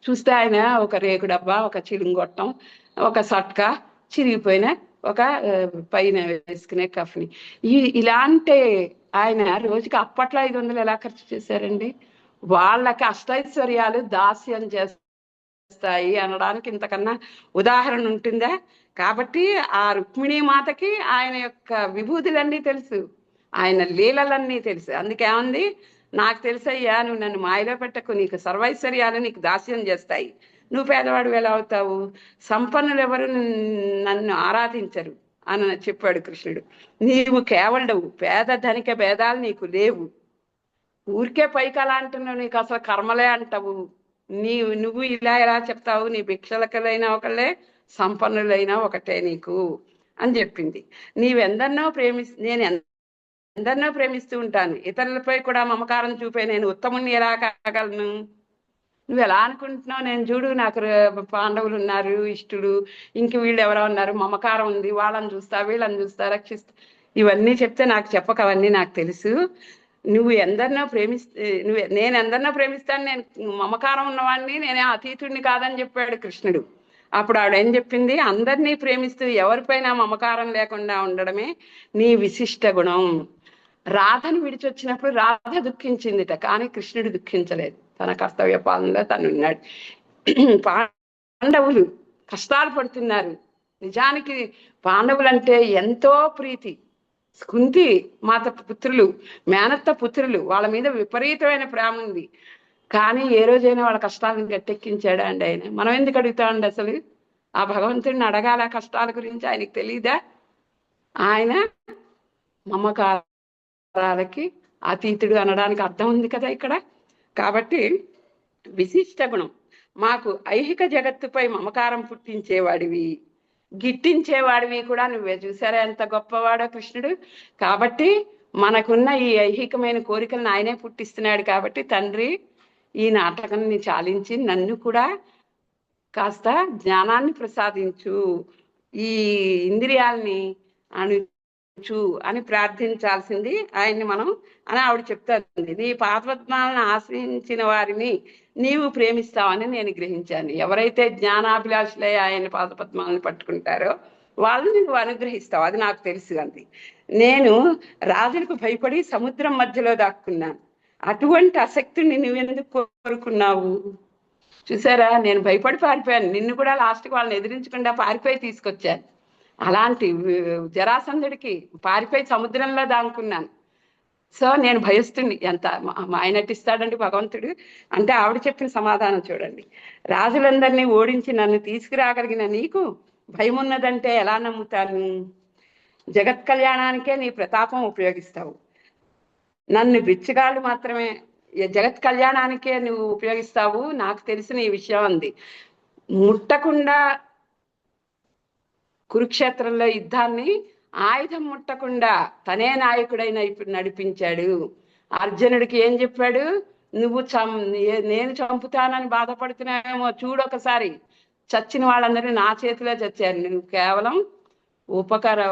చూస్తే ఆయన ఒక రేకు డబ్బా, ఒక చిలుంగొట్టం, ఒక సట్కా, చిరిగిపోయిన ఒక పైన వేసుకునే కఫ్ని, ఇలాంటి ఆయన రోజుకి అప్పట్లో 500 ఎలా ఖర్చు చేశారండి? వాళ్ళకి అష్టైశ్వర్యాలు దాస్యం చేస్తాయి అనడానికి ఇంతకన్నా ఉదాహరణ ఉంటుందా? కాబట్టి ఆ రుక్మిణీ మాతకి ఆయన యొక్క విభూతులన్నీ తెలుసు, ఆయన లీలలన్నీ తెలుసు. అందుకేమంది, నాకు తెలుసయ్యా, నువ్వు నన్ను మాయలో పెట్టకు, నీకు సర్వైశ్వర్యాలు నీకు దాస్యం చేస్తాయి, నువ్వు పేదవాడు ఎలా అవుతావు? సంపన్నులు ఎవరు నన్ను ఆరాధించరు అని చెప్పాడు కృష్ణుడు. నీవు కేవలవు, పేద ధనిక భేదాలు నీకు లేవు, ఊరికే పైకి అలా అంటున్నావు, నీకు అసలు కర్మలే అంటావు, నువ్వు ఇలా ఎలా చెప్తావు? నీ భిక్షలకలైనా ఒకళ్ళే, సంపన్నులైనా ఒకటే నీకు అని చెప్పింది. నేను ఎందరినో ప్రేమిస్తూ ఉంటాను, ఇతరులపై కూడా మమకారం చూపే నేను ఉత్తముని ఎలా కాగలను? నువ్వు ఎలా అనుకుంటున్నావు? నేను చూడు, నాకు పాండవులు ఉన్నారు, ఇష్టుడు, ఇంక వీళ్ళు ఎవరో ఉన్నారు, మమకారం ఉంది, వాళ్ళని చూస్తా వీళ్ళని చూస్తా రక్షిస్తా, ఇవన్నీ చెప్తే నాకు చెప్పక, అవన్నీ నాకు తెలుసు. నేను ఎందరినో ప్రేమిస్తాను, నేను మమకారం ఉన్నవాడిని, నేనే అతీతుడిని కాదని చెప్పాడు కృష్ణుడు. అప్పుడు ఆవిడేం చెప్పింది, అందరినీ ప్రేమిస్తూ ఎవరిపైనా మమకారం లేకుండా ఉండడమే నీ విశిష్ట గుణం. రాధను విడిచొచ్చినప్పుడు రాధ దుఃఖించిందిట, కానీ కృష్ణుడు దుఃఖించలేదు, తన కర్తవ్య పాలనలో తను ఉన్నాడు. పాండవులు కష్టాలు పడుతున్నారు, నిజానికి పాండవులంటే ఎంతో ప్రీతి, కుంతి మాత పుత్రులు, మేనత్త పుత్రులు, వాళ్ళ మీద విపరీతమైన ప్రేమ ఉంది. కానీ ఏ రోజైనా వాళ్ళ కష్టాలను గట్టెక్కించాడా అండి ఆయన? మనం ఎందుకు అడుగుతామండి అసలు? ఆ భగవంతుడిని అడగాల కష్టాల గురించి, ఆయనకి తెలీదా? ఆయన మమకారాలకి అతీతుడు అనడానికి అర్థం ఉంది కదా ఇక్కడ. కాబట్టి విశిష్ట గుణం, మాకు ఐహిక జగత్తుపై మమకారం పుట్టించేవాడివి, గిట్టించేవాడివి కూడా నువ్వే. చూసారా ఎంత గొప్పవాడో కృష్ణుడు? కాబట్టి మనకున్న ఈ ఐహికమైన కోరికలను ఆయనే పుట్టిస్తున్నాడు. కాబట్టి తండ్రి, ఈ నాటకాన్ని చాలించి నన్ను కూడా కాస్త జ్ఞానాన్ని ప్రసాదించు, ఈ ఇంద్రియాల్ని అణుచు అని ప్రార్థించాల్సింది ఆయన్ని మనం అని ఆవిడ చెప్తారండి. నీ పాదపద్మాలను ఆశ్రయించిన వారిని నీవు ప్రేమిస్తావని నేను గ్రహించాను. ఎవరైతే జ్ఞానాభిలాషులై ఆయన పాదపద్మాలను పట్టుకుంటారో వాళ్ళు నువ్వు అనుగ్రహిస్తావు, అది నాకు తెలుసు అంది. నేను రాజులకు భయపడి సముద్రం మధ్యలో దాక్కున్నాను. అటువంటి ఆసక్తిని నువ్వెందుకు కోరుకున్నావు? చూసారా, నేను భయపడి పారిపోయాను. నిన్ను కూడా లాస్ట్కి వాళ్ళని ఎదిరించకుండా పారిపోయి తీసుకొచ్చాను. అలాంటి జరాసంధుడికి పారిపోయి సముద్రంలో దాక్కున్నాను. సో నేను భయస్తుని. ఎంత మాయ నటిస్తాడండి భగవంతుడు అంటే. ఆవిడ చెప్పిన సమాధానం చూడండి. రాజులందరినీ ఓడించి నన్ను తీసుకురాగలిగిన నీకు భయం ఉన్నదంటే ఎలా నమ్ముతాను? జగత్ కళ్యాణానికే నీ ప్రతాపం ఉపయోగిస్తావు, నన్ను బిచ్చగాళ్ళు మాత్రమే జగత్ కళ్యాణానికే నువ్వు ఉపయోగిస్తావు, నాకు తెలిసిన ఈ విషయం అంది. ముట్టకుండా కురుక్షేత్రంలో యుద్ధాన్ని ఆయుధం ముట్టకుండా తనే నాయకుడైన నడిపించాడు. అర్జునుడికి ఏం చెప్పాడు? నువ్వు నేను చంపుతానని బాధపడుతున్నావేమో, చూడు ఒకసారి చచ్చిన వాళ్ళందరూ నా చేతిలో చచ్చారు, నువ్వు కేవలం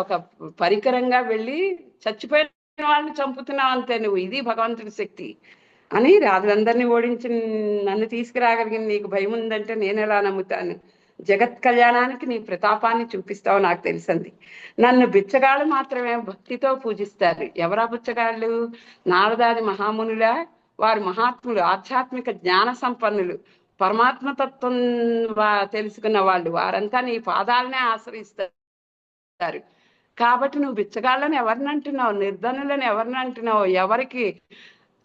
ఒక పరికరంగా వెళ్ళి చచ్చిపోయిన వాళ్ళని చంపుతున్నావు అంతే నువ్వు, ఇది భగవంతుడి శక్తి అని. రాజులందరినీ ఓడించి నన్ను తీసుకురాగలిగిన నీకు భయం ఉందంటే నేను ఎలా నమ్ముతాను? జగత్ కళ్యాణానికి నీ ప్రతాపాన్ని చూపిస్తావు, నాకు తెలిసింది. నన్ను బిచ్చగాళ్ళు మాత్రమే భక్తితో పూజిస్తారు. ఎవరా బిచ్చగాళ్ళు? నారదాది మహామునుల, వారు మహాత్ములు, ఆధ్యాత్మిక జ్ఞాన సంపన్నులు, పరమాత్మతత్వం తెలుసుకున్న వాళ్ళు, వారంతా నీ పాదాలనే ఆశ్రయిస్తారు. కాబట్టి నువ్వు బిచ్చగాళ్ళని ఎవరిని అంటున్నావు? నిర్ధనులను ఎవరిని అంటున్నావు? ఎవరికి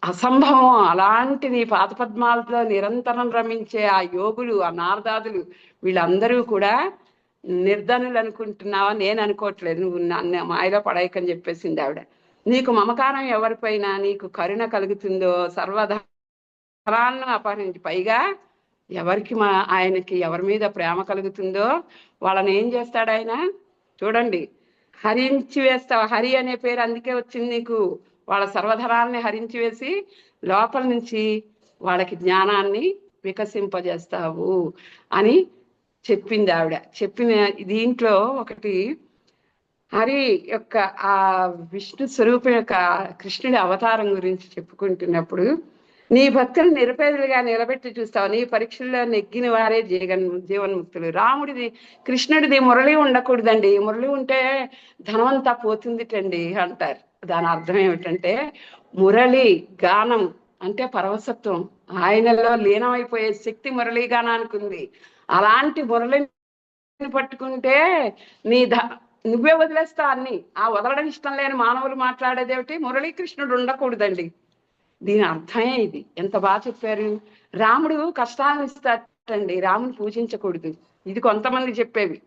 అసంభవం అలాంటి నీ పాదపద్మాలతో నిరంతరం రమించే ఆ యోగులు, ఆ నారదాదులు, వీళ్ళందరూ కూడా నిర్ధనులు అనుకుంటున్నావా? నేను అనుకోవట్లేదు, నువ్వు నన్ను మాయలో పడేయకని చెప్పేసింది ఆవిడ. నీకు మమకారం ఎవరిపైన నీకు కరుణ కలుగుతుందో సర్వధరాలను అపహరించి, పైగా ఎవరికి ఆయనకి ఎవరి మీద ప్రేమ కలుగుతుందో వాళ్ళని ఏం చేస్తాడు ఆయన? చూడండి, హరించి వేస్తావు. హరి అనే పేరు అందుకే వచ్చింది నీకు. వాళ్ళ సర్వధరాల్ని హరించి వేసి లోపల నుంచి వాళ్ళకి జ్ఞానాన్ని వికసింపజేస్తావు అని చెప్పింది ఆవిడ. చెప్పిన దీంట్లో ఒకటి, హరి యొక్క ఆ విష్ణు స్వరూపం యొక్క కృష్ణుడి అవతారం గురించి చెప్పుకుంటున్నప్పుడు, నీ భక్తులు నిరుపేదలుగా నిలబెట్టి చూస్తావు, నీ పరీక్షల్లో నెగ్గిన వారే జీవన్ముక్తులు. రాముడిది కృష్ణుడిది మురళి ఉండకూడదండి, మురళి ఉంటే ధనమంతా పోతుందిటండి అంటారు. దాని అర్థం ఏమిటంటే, మురళి గానం అంటే పరవశత్వం, ఆయనలో లీనమైపోయే శక్తి మురళీ గానానికి ఉంది. అలాంటి మురళిని పట్టుకుంటే నువ్వే వదిలేస్తావు అన్ని. ఆ వదలడం ఇష్టం లేని మానవులు మాట్లాడేదేమిటి? మురళీకృష్ణుడు ఉండకూడదండి. దీని అర్థమే ఇది. ఎంత బాగా చెప్పారు. రాముడు కష్టాలను ఇస్తాడండి, రాముని పూజించకూడదు. ఇది కొంతమంది చెప్పేవి.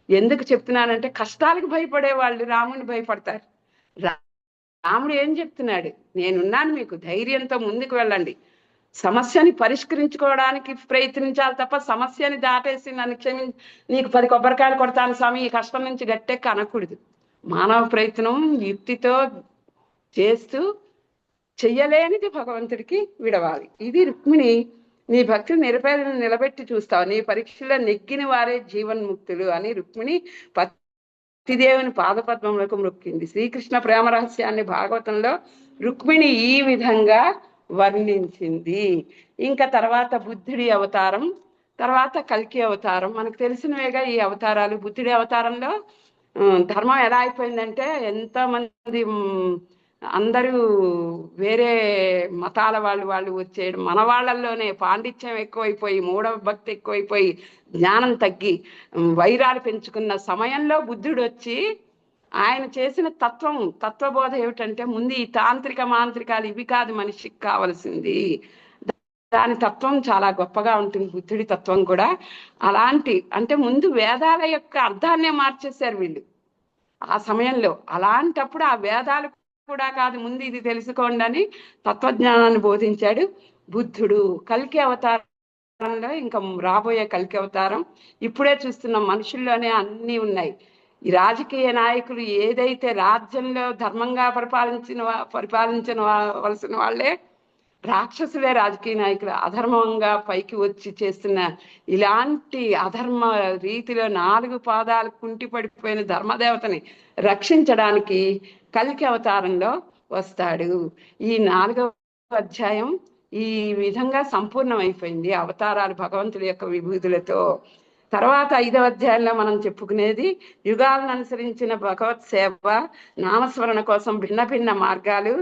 ఎందుకు చెప్తున్నానంటే, కష్టాలకు భయపడే వాళ్ళు రాముని భయపడతారు. రాముడు ఏం చెప్తున్నాడు? నేనున్నాను, మీకు ధైర్యంతో ముందుకు వెళ్ళండి, సమస్యని పరిష్కరించుకోవడానికి ప్రయత్నించాలి తప్ప సమస్యని దాటేసి నన్ను నీకు 10 కొబ్బరికాయలు కొడతాను స్వామి, ఈ కష్టం నుంచి గట్టెక్క అనకూడదు. మానవ ప్రయత్నం యుక్తితో చేస్తూ చెయ్యలేనిది భగవంతుడికి విడవాలి. ఇది రుక్మిణి, నీ భక్తులు నిరుపేదలను నిలబెట్టి చూస్తావు, నీ పరీక్షలో నెగ్గిన వారే జీవన్ముక్తులు అని రుక్మిణి పతిదేవుని పాదపద్మములకు మొక్కింది. శ్రీకృష్ణ ప్రేమ రహస్యాన్ని భాగవతంలో రుక్మిణి ఈ విధంగా వర్ణించింది. ఇంకా తర్వాత బుద్ధుడి అవతారం, తర్వాత కల్కి అవతారం, మనకు తెలిసినవేగా ఈ అవతారాలు. బుద్ధుడి అవతారంలో ధర్మం ఎలా అయిపోయిందంటే, ఎంతమంది అందరూ వేరే మతాల వాళ్ళు వచ్చేయడం, మన వాళ్ళల్లోనే పాండిత్యం ఎక్కువైపోయి, మూఢ భక్తి ఎక్కువైపోయి, జ్ఞానం తగ్గి వైరాలు పెంచుకున్న సమయంలో బుద్ధుడు వచ్చి ఆయన చేసిన తత్వబోధ ఏమిటంటే, ముందు ఈ తాంత్రిక మాంత్రికాలు ఇవి కాదు మనిషికి కావలసింది. దాని తత్వం చాలా గొప్పగా ఉంటుంది, బుద్ధుడి తత్వం కూడా. అలాంటి అంటే ముందు వేదాల యొక్క అర్థాన్నే మార్చేశారు వీళ్ళు ఆ సమయంలో. అలాంటప్పుడు ఆ వేదాలు కూడా కాదు, ముందు ఇది తెలుసుకోండి అని తత్వజ్ఞానాన్ని బోధించాడు బుద్ధుడు. కల్కి అవతారంలో, ఇంకా రాబోయే కల్కి అవతారం ఇప్పుడే చూస్తున్నాం, మనుషుల్లోనే అన్నీ ఉన్నాయి. ఈ రాజకీయ నాయకులు ఏదైతే రాజ్యంలో ధర్మంగా పరిపాలించవలసిన వాళ్ళే రాక్షసులే రాజకీయ నాయకులు అధర్మంగా పైకి వచ్చి చేస్తున్న ఇలాంటి అధర్మ రీతిలో 4 పాదాలు కుంటి పడిపోయిన ధర్మదేవతని రక్షించడానికి కల్కి అవతారంలో వస్తాడు. ఈ 4వ అధ్యాయం ఈ విధంగా సంపూర్ణమైపోయింది అవతారాలు భగవంతుడి యొక్క విభూతులతో. తర్వాత 5వ అధ్యాయంలో మనం చెప్పుకునేది యుగాలను అనుసరించిన భగవత్ సేవ, నామస్మరణ కోసం భిన్న భిన్న మార్గాలు,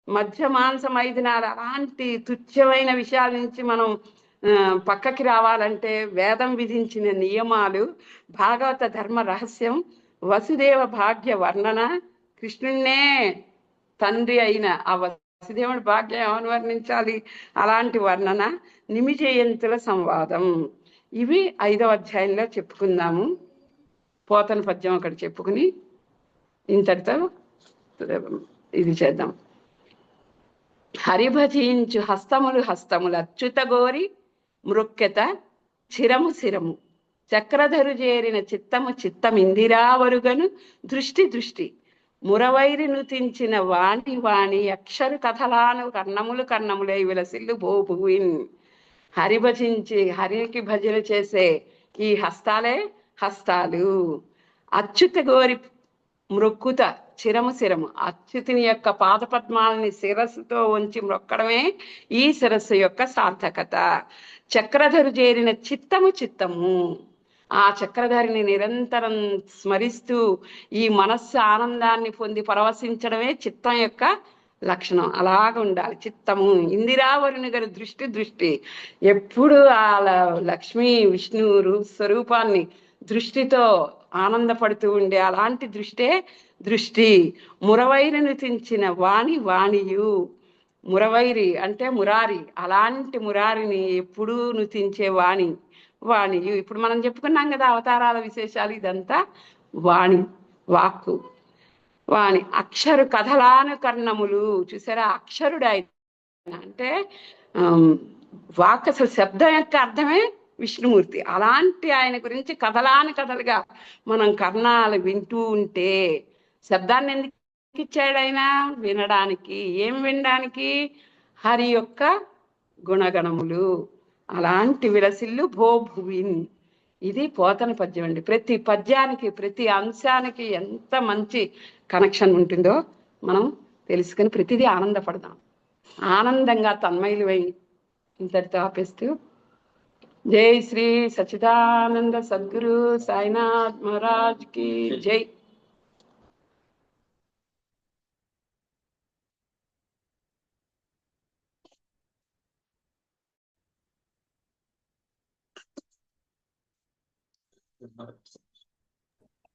మధ్య మాంస మైదినాలు, అలాంటి తుచ్చమైన విషయాల నుంచి మనం పక్కకి రావాలంటే వేదం విధించిన నియమాలు, భాగవత ధర్మ రహస్యం, వసుదేవ భాగ్య వర్ణన, కృష్ణున్నే తండ్రి అయిన ఆ వసుదేవుడి భాగ్యం ఏమని వర్ణించాలి, అలాంటి వర్ణన, నిమిజయంతుల సంవాదం, ఇవి 5వ అధ్యాయంలో చెప్పుకుందాము. పోతన పద్యం ఒకటి చెప్పుకుని ఇంతటితో ఇది చేద్దాం. హరిభజించు హస్తములు హస్తములు అచ్యుత గోరి మృక్కెత చిరము శిరము, చక్రధరు చేరిన చిత్తము చిత్తమిందిరావరుగను దృష్టి దృష్టి, మురవైరి నుతించిన వాణి వాణి అక్షరు కథలాను కన్నములు కన్నములై విలసిల్లు భూభువిన్. హరిభజించి హరికి భజన చేసే ఈ హస్తాలే హస్తాలు. అచ్యుత గోరి మృక్కుత చిరము శిరము, అచ్యుతుని యొక్క పాదపద్మాలని శిరస్సుతో ఉంచి మొక్కడమే ఈ శిరస్సు యొక్క సార్థకత. చక్రధరు చేరిన చిత్తము చిత్తము, ఆ చక్రధారిని నిరంతరం స్మరిస్తూ ఈ మనస్సు ఆనందాన్ని పొంది పరవశించడమే చిత్తం యొక్క లక్షణం. అలాగ ఉండాలి చిత్తము. ఇందిరావరుని గారి దృష్టి దృష్టి, ఎప్పుడు ఆ లక్ష్మీ విష్ణు స్వరూపాన్ని దృష్టితో ఆనందపడుతూ ఉండే అలాంటి దృష్టే దృష్టి. మురవైరి నుతించిన వాణి వాణియు, మురవైరి అంటే మురారి, అలాంటి మురారిని ఎప్పుడూ నుతించే వాణి వాణియు. ఇప్పుడు మనం చెప్పుకున్నాం కదా అవతారాల విశేషాలు, ఇదంతా వాణి వాక్కు. వాణి అక్షరు కథలాను కర్ణములు, చూసారా అక్షరుడు ఆయన అంటే వాక్ అసలు శబ్దం యొక్క అర్థమే విష్ణుమూర్తి. అలాంటి ఆయన గురించి కథలాని కథలుగా మనం కర్ణాలు వింటూ ఉంటే, శబ్దాన్ని ఎందుకు ఇచ్చాడు ఆయన? వినడానికి. ఏం వినడానికి? హరి యొక్క గుణగణములు. అలాంటి విలసిల్లు భూభువిన్. ఇది పోతన పద్యం అండి. ప్రతి పద్యానికి ప్రతి అంశానికి ఎంత మంచి కనెక్షన్ ఉంటుందో మనం తెలుసుకుని ప్రతిదీ ఆనందపడదాం. ఆనందంగా తన్మయులై ఇంతటితో ఆపేస్తూ, జై శ్రీ సచ్చిదానంద సద్గురు సాయినాథ్ మహారాజ్ కి జై.